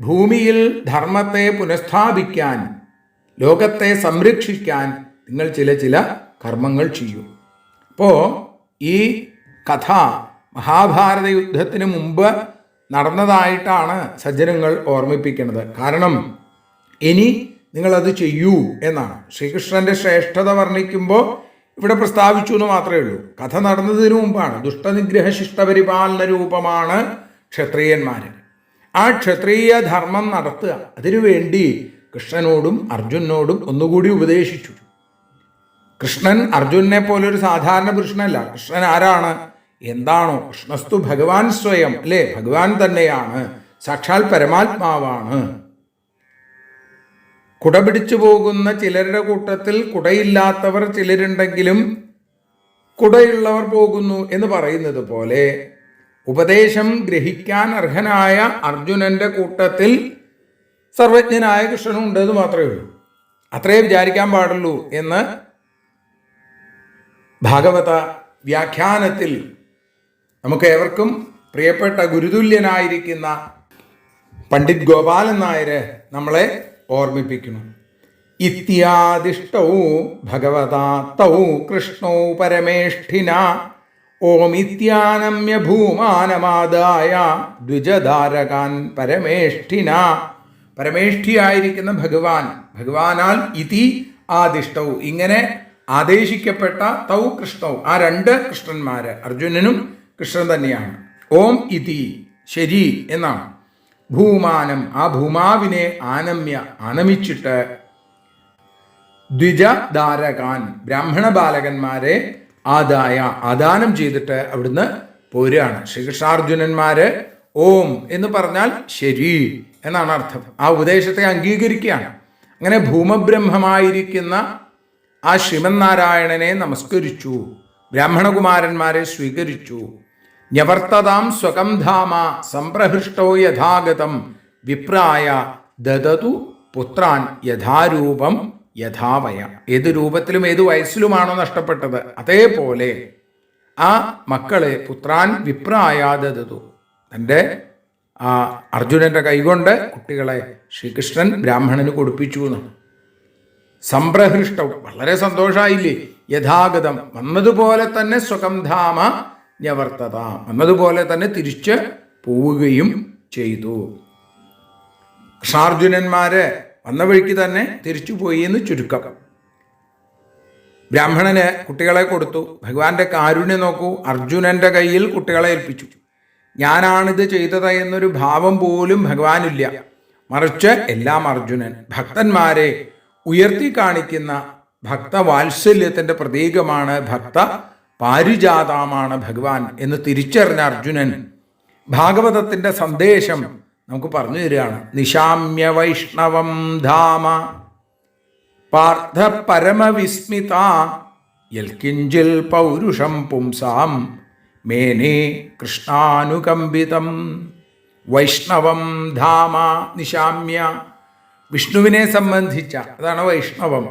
ഭൂമിയിൽ ധർമ്മത്തെ പുനഃസ്ഥാപിക്കാൻ, ലോകത്തെ സംരക്ഷിക്കാൻ നിങ്ങൾ ചില കർമ്മങ്ങൾ ചെയ്യും. അപ്പോൾ ഈ കഥ മഹാഭാരത യുദ്ധത്തിന് മുമ്പ് നടന്നതായിട്ടാണ് സജ്ജനങ്ങൾ ഓർമ്മിപ്പിക്കുന്നത്. കാരണം ഇനി നിങ്ങളത് ചെയ്യൂ എന്നാണ്. ശ്രീകൃഷ്ണന്റെ ശ്രേഷ്ഠത വർണ്ണിക്കുമ്പോൾ ഇവിടെ പ്രസ്താവിച്ചു എന്ന് മാത്രമേ ഉള്ളൂ. കഥ നടന്നതിന് മുമ്പാണ്. ദുഷ്ടനിഗ്രഹ ശിഷ്ടപരിപാലന രൂപമാണ് ക്ഷത്രിയന്മാർ. ആ ക്ഷത്രിയ ധർമ്മം നടത്തുക, അതിനുവേണ്ടി കൃഷ്ണനോടും അർജുനോടും ഒന്നുകൂടി ഉപദേശിച്ചു. കൃഷ്ണൻ അർജുനനെ പോലെ ഒരു സാധാരണ പുരുഷനല്ല. കൃഷ്ണൻ ആരാണ്, എന്താണോ? കൃഷ്ണസ്തു ഭഗവാൻ സ്വയം, അല്ലേ? ഭഗവാൻ തന്നെയാണ്, സാക്ഷാൽ പരമാത്മാവാണ്. കുട പിടിച്ചു പോകുന്ന ചിലരുടെ കൂട്ടത്തിൽ കുടയില്ലാത്തവർ ചിലരുണ്ടെങ്കിലും കുടയുള്ളവർ പോകുന്നു എന്ന് പറയുന്നത് പോലെ ഉപദേശം ഗ്രഹിക്കാൻ അർഹനായ അർജുനന്റെ കൂട്ടത്തിൽ സർവജ്ഞനായ കൃഷ്ണനും ഉണ്ടെന്ന് മാത്രമേ ഉള്ളൂ. അത്രേ വിചാരിക്കാൻ പാടുള്ളൂ എന്ന് ഭാഗവത വ്യാഖ്യാനത്തിൽ നമുക്ക് ഏവർക്കും പ്രിയപ്പെട്ട ഗുരുതുല്യനായിരിക്കുന്ന പണ്ഡിറ്റ് ഗോപാലൻ നായർ നമ്മളെ ഓർമ്മിപ്പിക്കുന്നു. ഇത്യാദിഷ്ടൗ ഭഗവതാ തൗ കൃഷ്ണൗ പരമേഷ്ഠിന ഓമിത്യാനമ്യ ഭൂമാനമാദായ ദ്വിജധാരകാൻ പരമേഷ്ഠിന. പരമേഷ്ഠിയായിരിക്കുന്ന ഭഗവാനാൽ ഇതി ആദിഷ്ടൗ ഇങ്ങനെ ആദേശിക്കപ്പെട്ട തൗ കൃഷ്ണൗ ആ രണ്ട് കൃഷ്ണന്മാര് അർജുനനും കൃഷ്ണൻ തന്നെയാണ്. ഓം ഇതി ശരി എന്നാണ്. ഭൂമാനം ആ ഭൂമാവിനെ ആനമിച്ചിട്ട് ദ്വിജധാരകാൻ ബ്രാഹ്മണ ബാലകന്മാരെ ആദാനം ചെയ്തിട്ട് അവിടുന്ന് പോരുകയാണ്. ശ്രീകൃഷ്ണാർജുനന്മാര് ഓം എന്ന് പറഞ്ഞാൽ ശരി എന്നാണ് അർത്ഥം. ആ ഉപദേശത്തെ അംഗീകരിക്കുകയാണ്. അങ്ങനെ ഭൂമബ്രഹ്മമായിരിക്കുന്ന ആ ശ്രീമന്നാരായണനെ നമസ്കരിച്ചു, ബ്രാഹ്മണകുമാരന്മാരെ സ്വീകരിച്ചു. ന്യവർത്തതാം സ്വകം ധാമ സംപ്രഹൃഷ്ടോ യഥാഗതം വിപ്രായ ദദതു പുത്രാൻ യഥാരൂപം യഥാവയ. ഏത് രൂപത്തിലും ഏത് വയസ്സിലുമാണോ നഷ്ടപ്പെട്ടത് അതേപോലെ ആ മക്കളെ പുത്രാൻ വിപ്രായ ദദതു തൻ്റെ അർജുനന്റെ കൈകൊണ്ട് കുട്ടികളെ ശ്രീകൃഷ്ണൻ ബ്രാഹ്മണന് കൊടുപ്പിച്ചു എന്നാണ്. സംപ്രഹൃഷ്ടവും വളരെ സന്തോഷമായില്ലേ. യഥാഗതം വന്നതുപോലെ തന്നെ സ്വകം ധാമ ന്യവർത്തത വന്നതുപോലെ തന്നെ തിരിച്ച് പോവുകയും ചെയ്തു. കൃഷ്ണാർജുനന്മാര് വന്ന വഴിക്ക് തന്നെ തിരിച്ചു പോയി എന്ന് ചുരുക്കം. ബ്രാഹ്മണന് കുട്ടികളെ കൊടുത്തു. ഭഗവാന്റെ കാരുണ്യം നോക്കൂ. അർജുനന്റെ കയ്യിൽ കുട്ടികളെ ഏൽപ്പിച്ചു. ഞാനാണിത് ചെയ്തത് എന്നൊരു ഭാവം പോലും ഭഗവാനില്ല. മറിച്ച് എല്ലാം അർജുനൻ. ഭക്തന്മാരെ ഉയർത്തി കാണിക്കുന്ന ഭക്തവാത്സല്യത്തിന്റെ പ്രതീകമാണ്, ഭക്ത പാരിജാതമാണ് ഭഗവാൻ എന്ന് തിരിച്ചറിഞ്ഞ അർജുനൻ ഭാഗവതത്തിന്റെ സന്ദേശം നമുക്ക് പറഞ്ഞു തരികയാണ്. നിശാമ്യ വൈഷ്ണവം ധാമ പാർത്ഥ പരമവിസ്മിത യൽക്കിഞ്ചിൽ പൗരുഷം പുംസാം മേനേ കൃഷ്ണാനുകമ്പിതം. വൈഷ്ണവം ധാമ നിശാമ്യ വിഷ്ണുവിനെ സംബന്ധിച്ച അതാണ് വൈഷ്ണവം.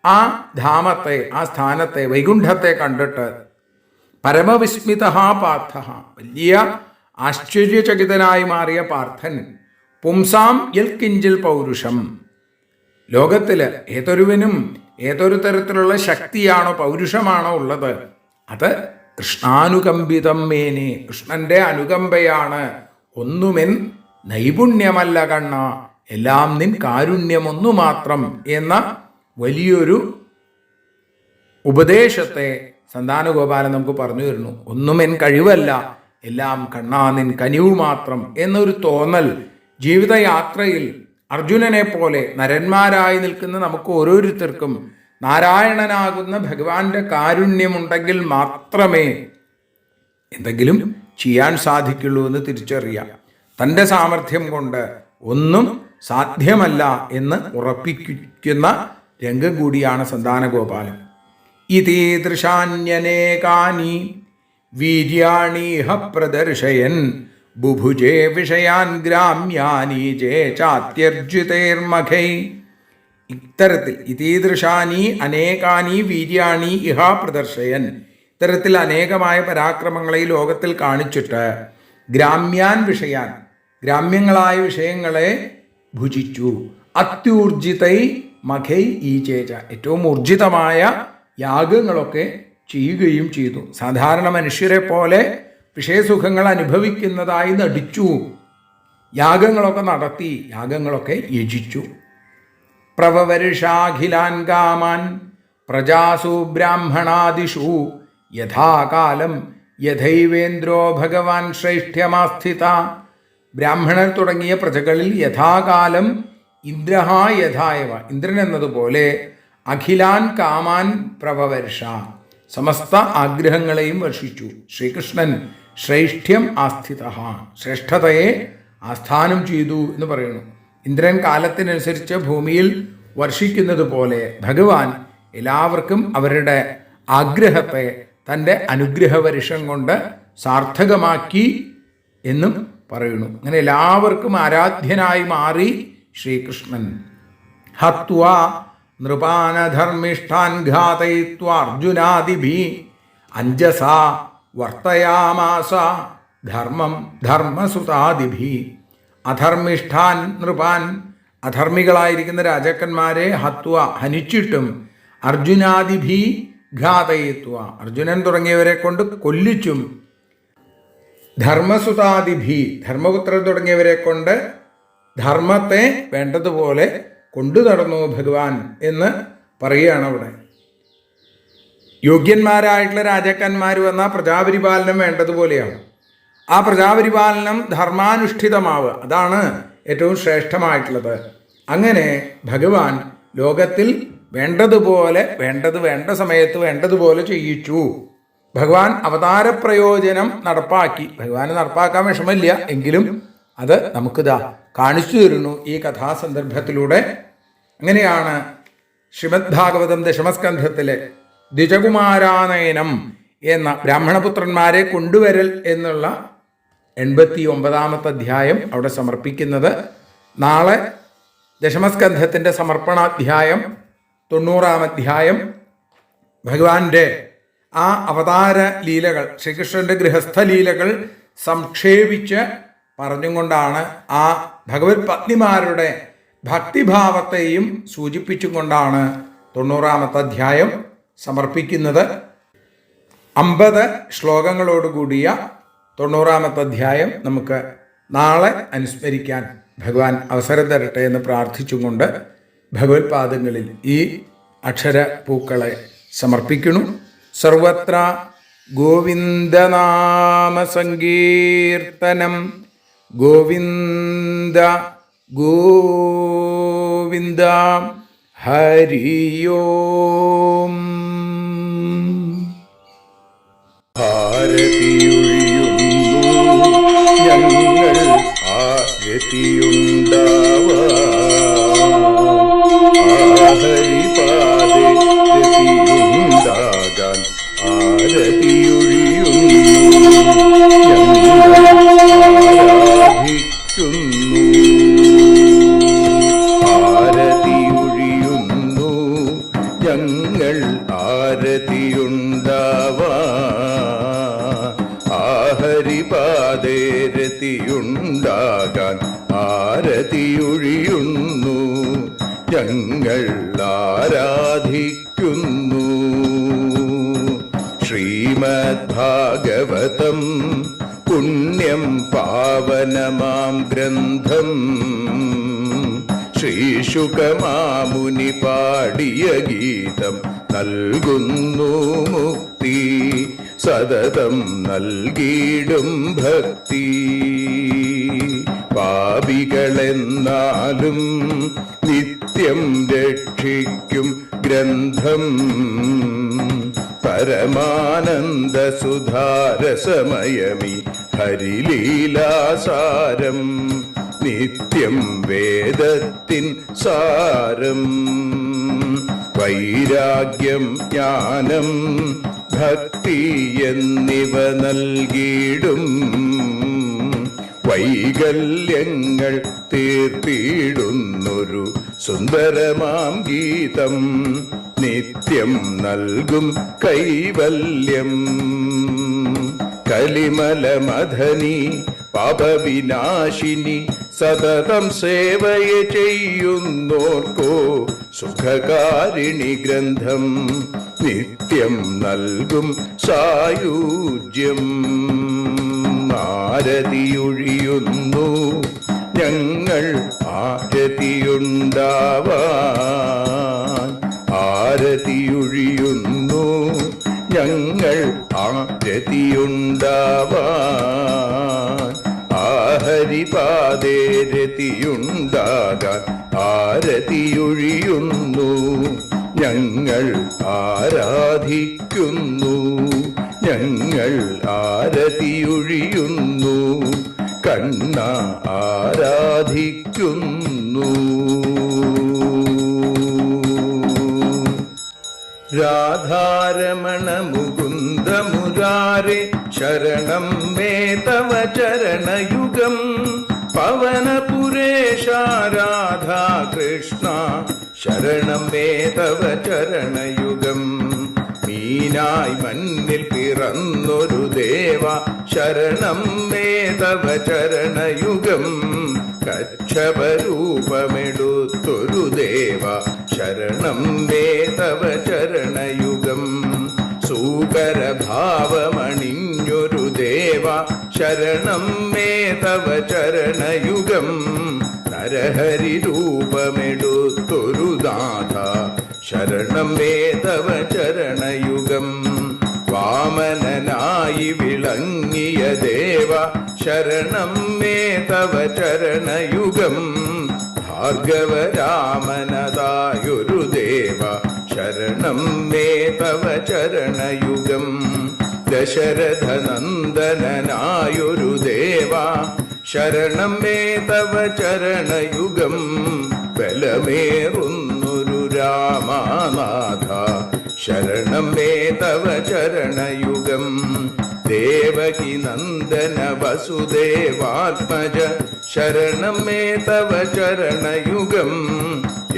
ആ ധാമത്തെ ആ സ്ഥാനത്തെ വൈകുണ്ഠത്തെ കണ്ടിട്ട് പരമവിസ്മിത പാർത്ഥ വലിയ ആശ്ചര്യചകിതനായി മാറിയ പാർത്ഥൻ പുംസാം യൽക്കിഞ്ചിൽ പൗരുഷം ലോകത്തില് ഏതൊരുവനും ഏതൊരു തരത്തിലുള്ള ശക്തിയാണോ പൗരുഷമാണോ ഉള്ളത് അത് കൃഷ്ണാനുകമ്പിതം മേനെ കൃഷ്ണന്റെ അനുകമ്പയാണ്. ഒന്നുമെൻ നൈപുണ്യമല്ല കണ്ണ എല്ലാം നിൻ കാരുണ്യമൊന്നു മാത്രം എന്ന വലിയൊരു ഉപദേശത്തെ സന്താനഗോപാലൻ നമുക്ക് പറഞ്ഞു തരുന്നു. ഒന്നും എൻ കഴിവല്ല എല്ലാം കണ്ണാ നിൻ കനിവ് മാത്രം എന്നൊരു തോന്നൽ ജീവിതയാത്രയിൽ അർജുനനെ പോലെ നരന്മാരായി നിൽക്കുന്ന നമുക്ക് ഓരോരുത്തർക്കും നാരായണനാകുന്ന ഭഗവാന്റെ കാരുണ്യമുണ്ടെങ്കിൽ മാത്രമേ എന്തെങ്കിലും ചെയ്യാൻ സാധിക്കുള്ളൂ എന്ന് തിരിച്ചറിയാം. തൻ്റെ സാമർഥ്യം കൊണ്ട് ഒന്നും സാധ്യമല്ല എന്ന് ഉറപ്പിക്കുന്ന രംഗം കൂടിയാണ് സന്താനഗോപാലൻ. ഇതീദൃശാന്യനേകാനി വീര്യാണീഹ പ്രദർശയൻ ബുഭുജേ വിഷയാൻ ഗ്രാമ്യാനി ജേ ചാത്യർജിതേർമഖൈ. ഇത്തരത്തിൽ ഇതീദൃശാനി അനേകാനി വീര്യാണി ഇഹ പ്രദർശയൻ ഇത്തരത്തിൽ അനേകമായ പരാക്രമങ്ങളെ ഈ ലോകത്തിൽ കാണിച്ചിട്ട് ഗ്രാമ്യാൻ വിഷയാൻ ഗ്രാമ്യങ്ങളായ വിഷയങ്ങളെ ഭുജിച്ചു. അത്യൂർജിതൈ മഖൈ ഈചേച ഏറ്റവും ഊർജിതമായ യാഗങ്ങളൊക്കെ ചെയ്യുകയും ചെയ്തു. സാധാരണ മനുഷ്യരെ പോലെ വിഷയസുഖങ്ങൾ അനുഭവിക്കുന്നതായി നടിച്ചു. യാഗങ്ങളൊക്കെ നടത്തി, യാഗങ്ങളൊക്കെ യജിച്ചു. പ്രവവർഷാഖിലാൻ കാമാൻ പ്രജാസു ബ്രാഹ്മണാദിഷു യഥാകാലം യഥൈവേന്ദ്രോ ഭഗവാൻ ശ്രേഷ്ഠ്യമാസ്ഥിത. ബ്രാഹ്മണർ തുടങ്ങിയ പ്രജകളിൽ യഥാകാലം ഇന്ദ്രഹ യഥായവ ഇന്ദ്രൻ എന്നതുപോലെ അഖിലാൻ കാമാൻ പ്രവവർഷ സമസ്ത ആഗ്രഹങ്ങളെയും വർഷിച്ചു. ശ്രീകൃഷ്ണൻ ശ്രേഷ്ഠ്യം ആസ്ഥിത ശ്രേഷ്ഠതയെ ആസ്ഥാനം ചെയ്തു എന്ന് പറയുന്നു. ഇന്ദ്രൻ കാലത്തിനനുസരിച്ച് ഭൂമിയിൽ വർഷിക്കുന്നത് പോലെ ഭഗവാൻ എല്ലാവർക്കും അവരുടെ ആഗ്രഹത്തെ തൻ്റെ അനുഗ്രഹവർഷം കൊണ്ട് സാർത്ഥകമാക്കി എന്നും പറയുന്നു. അങ്ങനെ എല്ലാവർക്കും ആരാധ്യനായി മാറി ശ്രീകൃഷ്ണൻ. ഹത്വാ നൃപാനധർമ്മിഷ്ഠാൻ ഘാതയിത്വാ അർജുനാദിഭി അഞ്ജസാ വർത്തയാമാസ ധർമ്മം ധർമ്മസുതാദിഭി. അധർമ്മിഷ്ഠാൻ നൃപാൻ, അധർമ്മികളായിരിക്കുന്ന രാജാക്കന്മാരെ ഹത്വ ഹനിച്ചിട്ടും അർജുനാദിഭി ഘാതയിത്വ, അർജുനൻ തുടങ്ങിയവരെ കൊണ്ട് കൊല്ലിച്ചും ധർമ്മസുതാദിഭി, ധർമ്മപുത്രൻ തുടങ്ങിയവരെ കൊണ്ട് ധർമ്മത്തെ വേണ്ടതുപോലെ കൊണ്ടു നടന്നു ഭഗവാൻ എന്ന് പറയുകയാണ് അവിടെ. യോഗ്യന്മാരായിട്ടുള്ള രാജാക്കന്മാർ വന്നാൽ പ്രജാപരിപാലനം വേണ്ടതുപോലെയാണ്. ആ പ്രജാപരിപാലനം ധർമാനുഷ്ഠിതമാവുക, അതാണ് ഏറ്റവും ശ്രേഷ്ഠമായിട്ടുള്ളത്. അങ്ങനെ ഭഗവാൻ ലോകത്തിൽ വേണ്ടതുപോലെ വേണ്ട സമയത്ത് വേണ്ടതുപോലെ ചെയ്യിച്ചു. ഭഗവാൻ അവതാര പ്രയോജനം നടപ്പാക്കി. ഭഗവാന് നടപ്പാക്കാൻ വിഷമമില്ല, എങ്കിലും അത് നമുക്കിതാ കാണിച്ചു തരുന്നു ഈ കഥാസന്ദർഭത്തിലൂടെ. അങ്ങനെയാണ് ശ്രീമദ് ഭാഗവതം ദശമസ്കന്ധത്തിലെ ദ്വിജകുമാരാനയനം എന്ന ബ്രാഹ്മണപുത്രന്മാരെ കൊണ്ടുവരൽ എന്നുള്ള 89ാമത്തെ അധ്യായം അവിടെ സമർപ്പിക്കുന്നത്. നാളെ ദശമസ്കന്ധത്തിൻ്റെ സമർപ്പണാധ്യായം 90ാം അധ്യായം ഭഗവാന്റെ ആ അവതാര ലീലകൾ, ശ്രീകൃഷ്ണന്റെ ഗൃഹസ്ഥ ലീലകൾ സംക്ഷേപിച്ച് പറഞ്ഞും കൊണ്ടാണ്, ആ ഭഗവത് പത്നിമാരുടെ ഭക്തിഭാവത്തെയും സൂചിപ്പിച്ചും കൊണ്ടാണ് 90ാമത്തെ അധ്യായം സമർപ്പിക്കുന്നത്. 50 ശ്ലോകങ്ങളോടുകൂടിയ 90ാമത്തെ അധ്യായം നമുക്ക് നാളെ അനുസ്മരിക്കാൻ ഭഗവാൻ അവസരം തരട്ടെ എന്ന് പ്രാർത്ഥിച്ചും കൊണ്ട് ഭഗവത് പാദങ്ങളിൽ ഈ അക്ഷര പൂക്കളെ സമർപ്പിക്കുന്നു. സർവത്ര ഗോവിന്ദനാമ സങ്കീർത്തനം, ഗോവിന്ദ ഗോവിന്ദ, ഹരിയോം. ഭാരതിയൊഴിയുന്നു ഞങ്ങൾ ആരതിയുണ്ടാവാൻ, ഹരിപാദേ രതിയുണ്ടാകാൻ ആരതിയൊഴിയുന്നു ഞങ്ങൾ ആരാധിക്കുന്നു. ആരതിയൊഴിയുന്നു ഞങ്ങൾ ആരതിയുണ്ടാവാൻ, ഹരിപാദേ രതിയുണ്ടാകാൻ ആരതിയൊഴിയുന്നു ഞങ്ങൾ ആരാധിക്കുന്നു. ശ്രീമദ് ഭാഗവതം പുണ്യം പാവനമാം ഗ്രന്ഥം, ശ്രീശുകമാമുനി പാടിയ ഗീതം നൽകുന്നു മുക്തി, സതതം നൽകിയിടും ഭക്തി. പാപികളെന്നാലും നിത്യം രക്ഷിക്കും ഗ്രന്ഥം, പരമാനന്ദ സുധാരസമയമി ഹരിലീലാസാരം, നിത്യം വേദത്തിൻ സാരം. വൈരാഗ്യം ജ്ഞാനം ഭക്തി എന്നിവ നൽകിയിടും, വൈകല്യങ്ങൾ തീർത്തിടുന്നൊരു സുന്ദരമാം ഗീതം, നിത്യം നൽകും കൈവല്യം. കലിമലമഥനി പാപവിനാശിനി സതതം സേവയ ചെയ്യുന്നോർക്കോ സുഖകാരിണി ഗ്രന്ഥം, നിത്യം നൽകും സായുജ്യം. ആരതിയൊഴിയുന്നു ഞങ്ങൾ ആരതിയുണ്ടാവാൻ, ആരതിയൊഴിയുന്നു ഞങ്ങൾ ആരതിയുണ്ടാവാൻ, ഹരിപാദേ രതിയുണ്ടാകാൻ ആരതിയൊഴിയുന്നു ഞങ്ങൾ ആരാധിക്കുന്നു. ഞങ്ങൾ ആരതിയൊഴിയുന്നു കണ്ണ ആരാധിക്കുന്നു. രാധാരമണ മുകുന്ദ മുരാരെ ശരണം മേ തവ ചരണയുഗം, പവനപുരേശ രാധാ കൃഷ്ണ ശരണം മേ തവ ചരണയുഗം. മീനായി മണ്ണിൽ പിറന്നൊരു ദേവ ശരണം മേ തവ ചരണയുഗം. കച്ഛപരൂപമെടുത്തൊരു ദേവ ശരണം മേ തവ ചരണയുഗം. സൂകരഭാവമണിഞ്ഞൊരു ദേവ ശരണം മേ തവ ചരണയുഗം. നരഹരി രൂപമെടുത്തൊരു നാഥ ശരണം മേ തവ ചരണയുഗം. വാമനനായി വിളങ്ങിയ ദേവ ശരണം മേ തവ ചരണയുഗം. ഭാർഗവരാമനതായൊരു ദേവ ശരണം മേ തവ ചരണയുഗം. ദശരഥനന്ദനായൊരു ദേവ ശരണം മേ തവ ചരണയുഗം. ബലമേറുന്നൊരു രാമനാഥ ശരണം മേ തവ ചരണയുഗം. ദേവകി നന്ദന വസുദേവാത്മജ ശരണം മേ തവ ചരണയുഗം.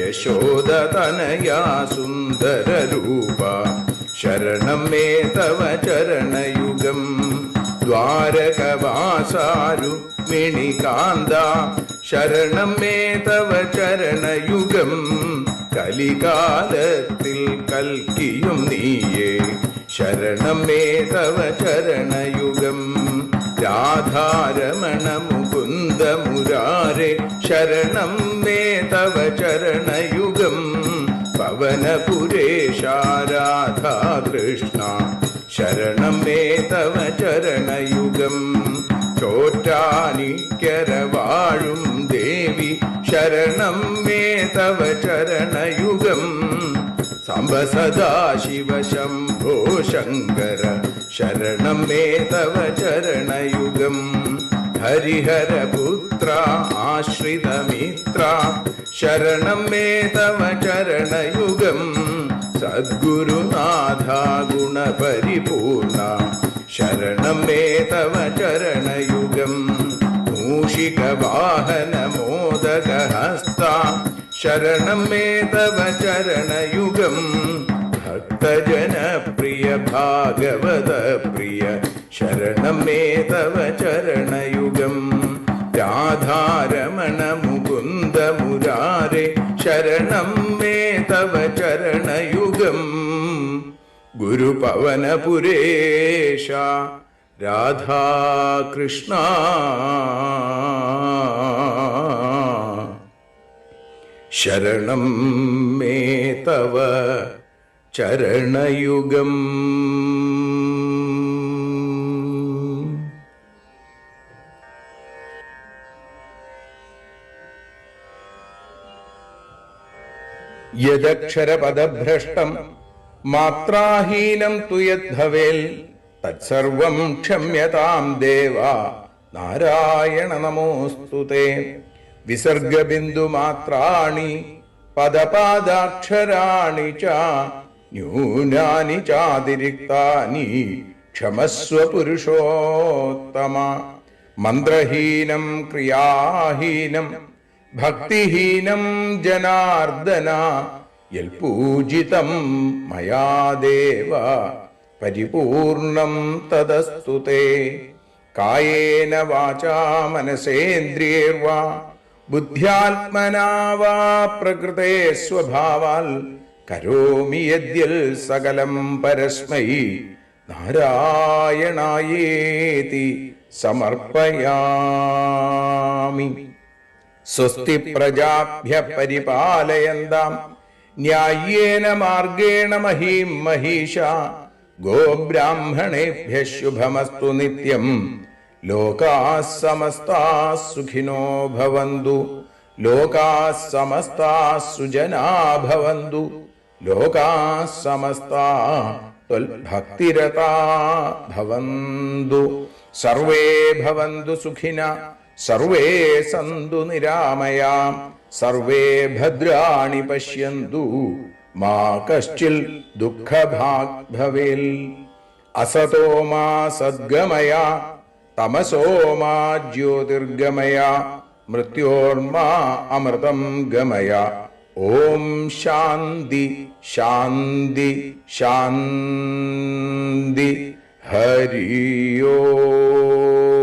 യശോദതനയാ സുന്ദര രൂപ ശരണം മേ തവ ചരണയുഗം. ദ്വാരകവാസാരുക്മിണികാന്ത ശരണം മേ തവ ചരണയുഗം. കലികാലത്തിൽ കൽക്കിയും നീയേ ശരണം മേ തവ ചരണയുഗം. രാധാരമണ മുകുന്ദ മുരാരെ ശരണം മേ തവ ചരണയുഗം. പവനപുരേശ രാധാ കൃഷ്ണ ശരണം മേ തവ ചരണയുഗം. ചോറ്റാനിക്കര വാഴും ദേവി ശരണം മേ തവ ചരണയുഗം. സാംബ സദാശിവ ശംഭോ ശങ്കര ശരണം മേ തവ ചരണയുഗം. ഹരിഹരപുത്ര ആശ്രിതമിത്ര ശരണം മേ തവ ചരണയുഗം. സദ്ഗുരുനാഥ ഗുണപരിപൂർണ ശരണം മേ തവ ചരണയുഗം. മൂഷിക വാഹന മോദകഹസ്ത ശരണം മേ തവ ചരണയുഗം. ഭക്തജനപ്രിയ ഭാഗവത പ്രിയ ശരണം മേ തവ ചരണയുഗം. രാധാരമണ മുകുന്ദ മുരാരെ ശരണം മേ തവ ചരണയുഗം. ഗുരുപവനപുരേശ രാധാകൃഷ്ണ ശരണം മേ തവ ചരണയുഗം. യദക്ഷരപദഭ്രഷ്ടം മാത്രാഹീനം തു യദ്ഭവേൽ തത്സർവം ക്ഷമ്യതാം ദേവ നാരായണ നമോസ്തുതേ. വിസർഗബിന്ദുമാത്രാണി പദപാദാക്ഷരാണി ച ന്യൂനാനി ചാതിരിക്താനി ക്ഷമസ്വ പുരുഷോത്തമ. മന്ത്രഹീനം ക്രിയാഹീനം ഭക്തിഹീനം ജനാർദ്ദന യൽപൂജിതം മയാ ദേവ പരിപൂർണം തദസ്തു തേ. കായേന വാചാ മനസേന്ദ്രിയേർവാ ബുദ്ധ്യാത്മനാ വാ പ്രകൃതേ സ്വഭാവാൽ കരോമി യദ്യൽ സകലം പരസ്മൈ നാരായണായേതി സമർപ്പയാമി. സ്വസ്തി പ്രജാഭ്യ പരിപാലയന്താം ന്യായേന മാർഗേണ മഹീം മഹീഷ. ഗോബ്രാഹ്മണേഭ്യ ശുഭമസ്തു നിത്യം. ലോകാഃ സമസ്താഃ സുഖിനോ ഭവന്തു. ലോകാഃ സമസ്താഃ സുജനാ ഭവന്തു. ലോകാഃ സമസ്താഃ ത്വൽഭക്തിരതാ ഭവന്തു. സർവേ ഭവന്തു സുഖിനഃ സർവേ സന്തു നിരാമയാം. സർവേ ഭദ്രാണി പശ്യന്തു മാ കശ്ചിൽ ദുഃഖഭാഗ് ഭവേൽ. അസതോ മാ സദ്ഗമയ തമസോ മാ ജ്യോതിർഗമയ. മൃത്യോർമാ അമൃതം ഗമയ. ഓം ശാന്തി ശാന്തി ശാന്തി ഹരി ഓം.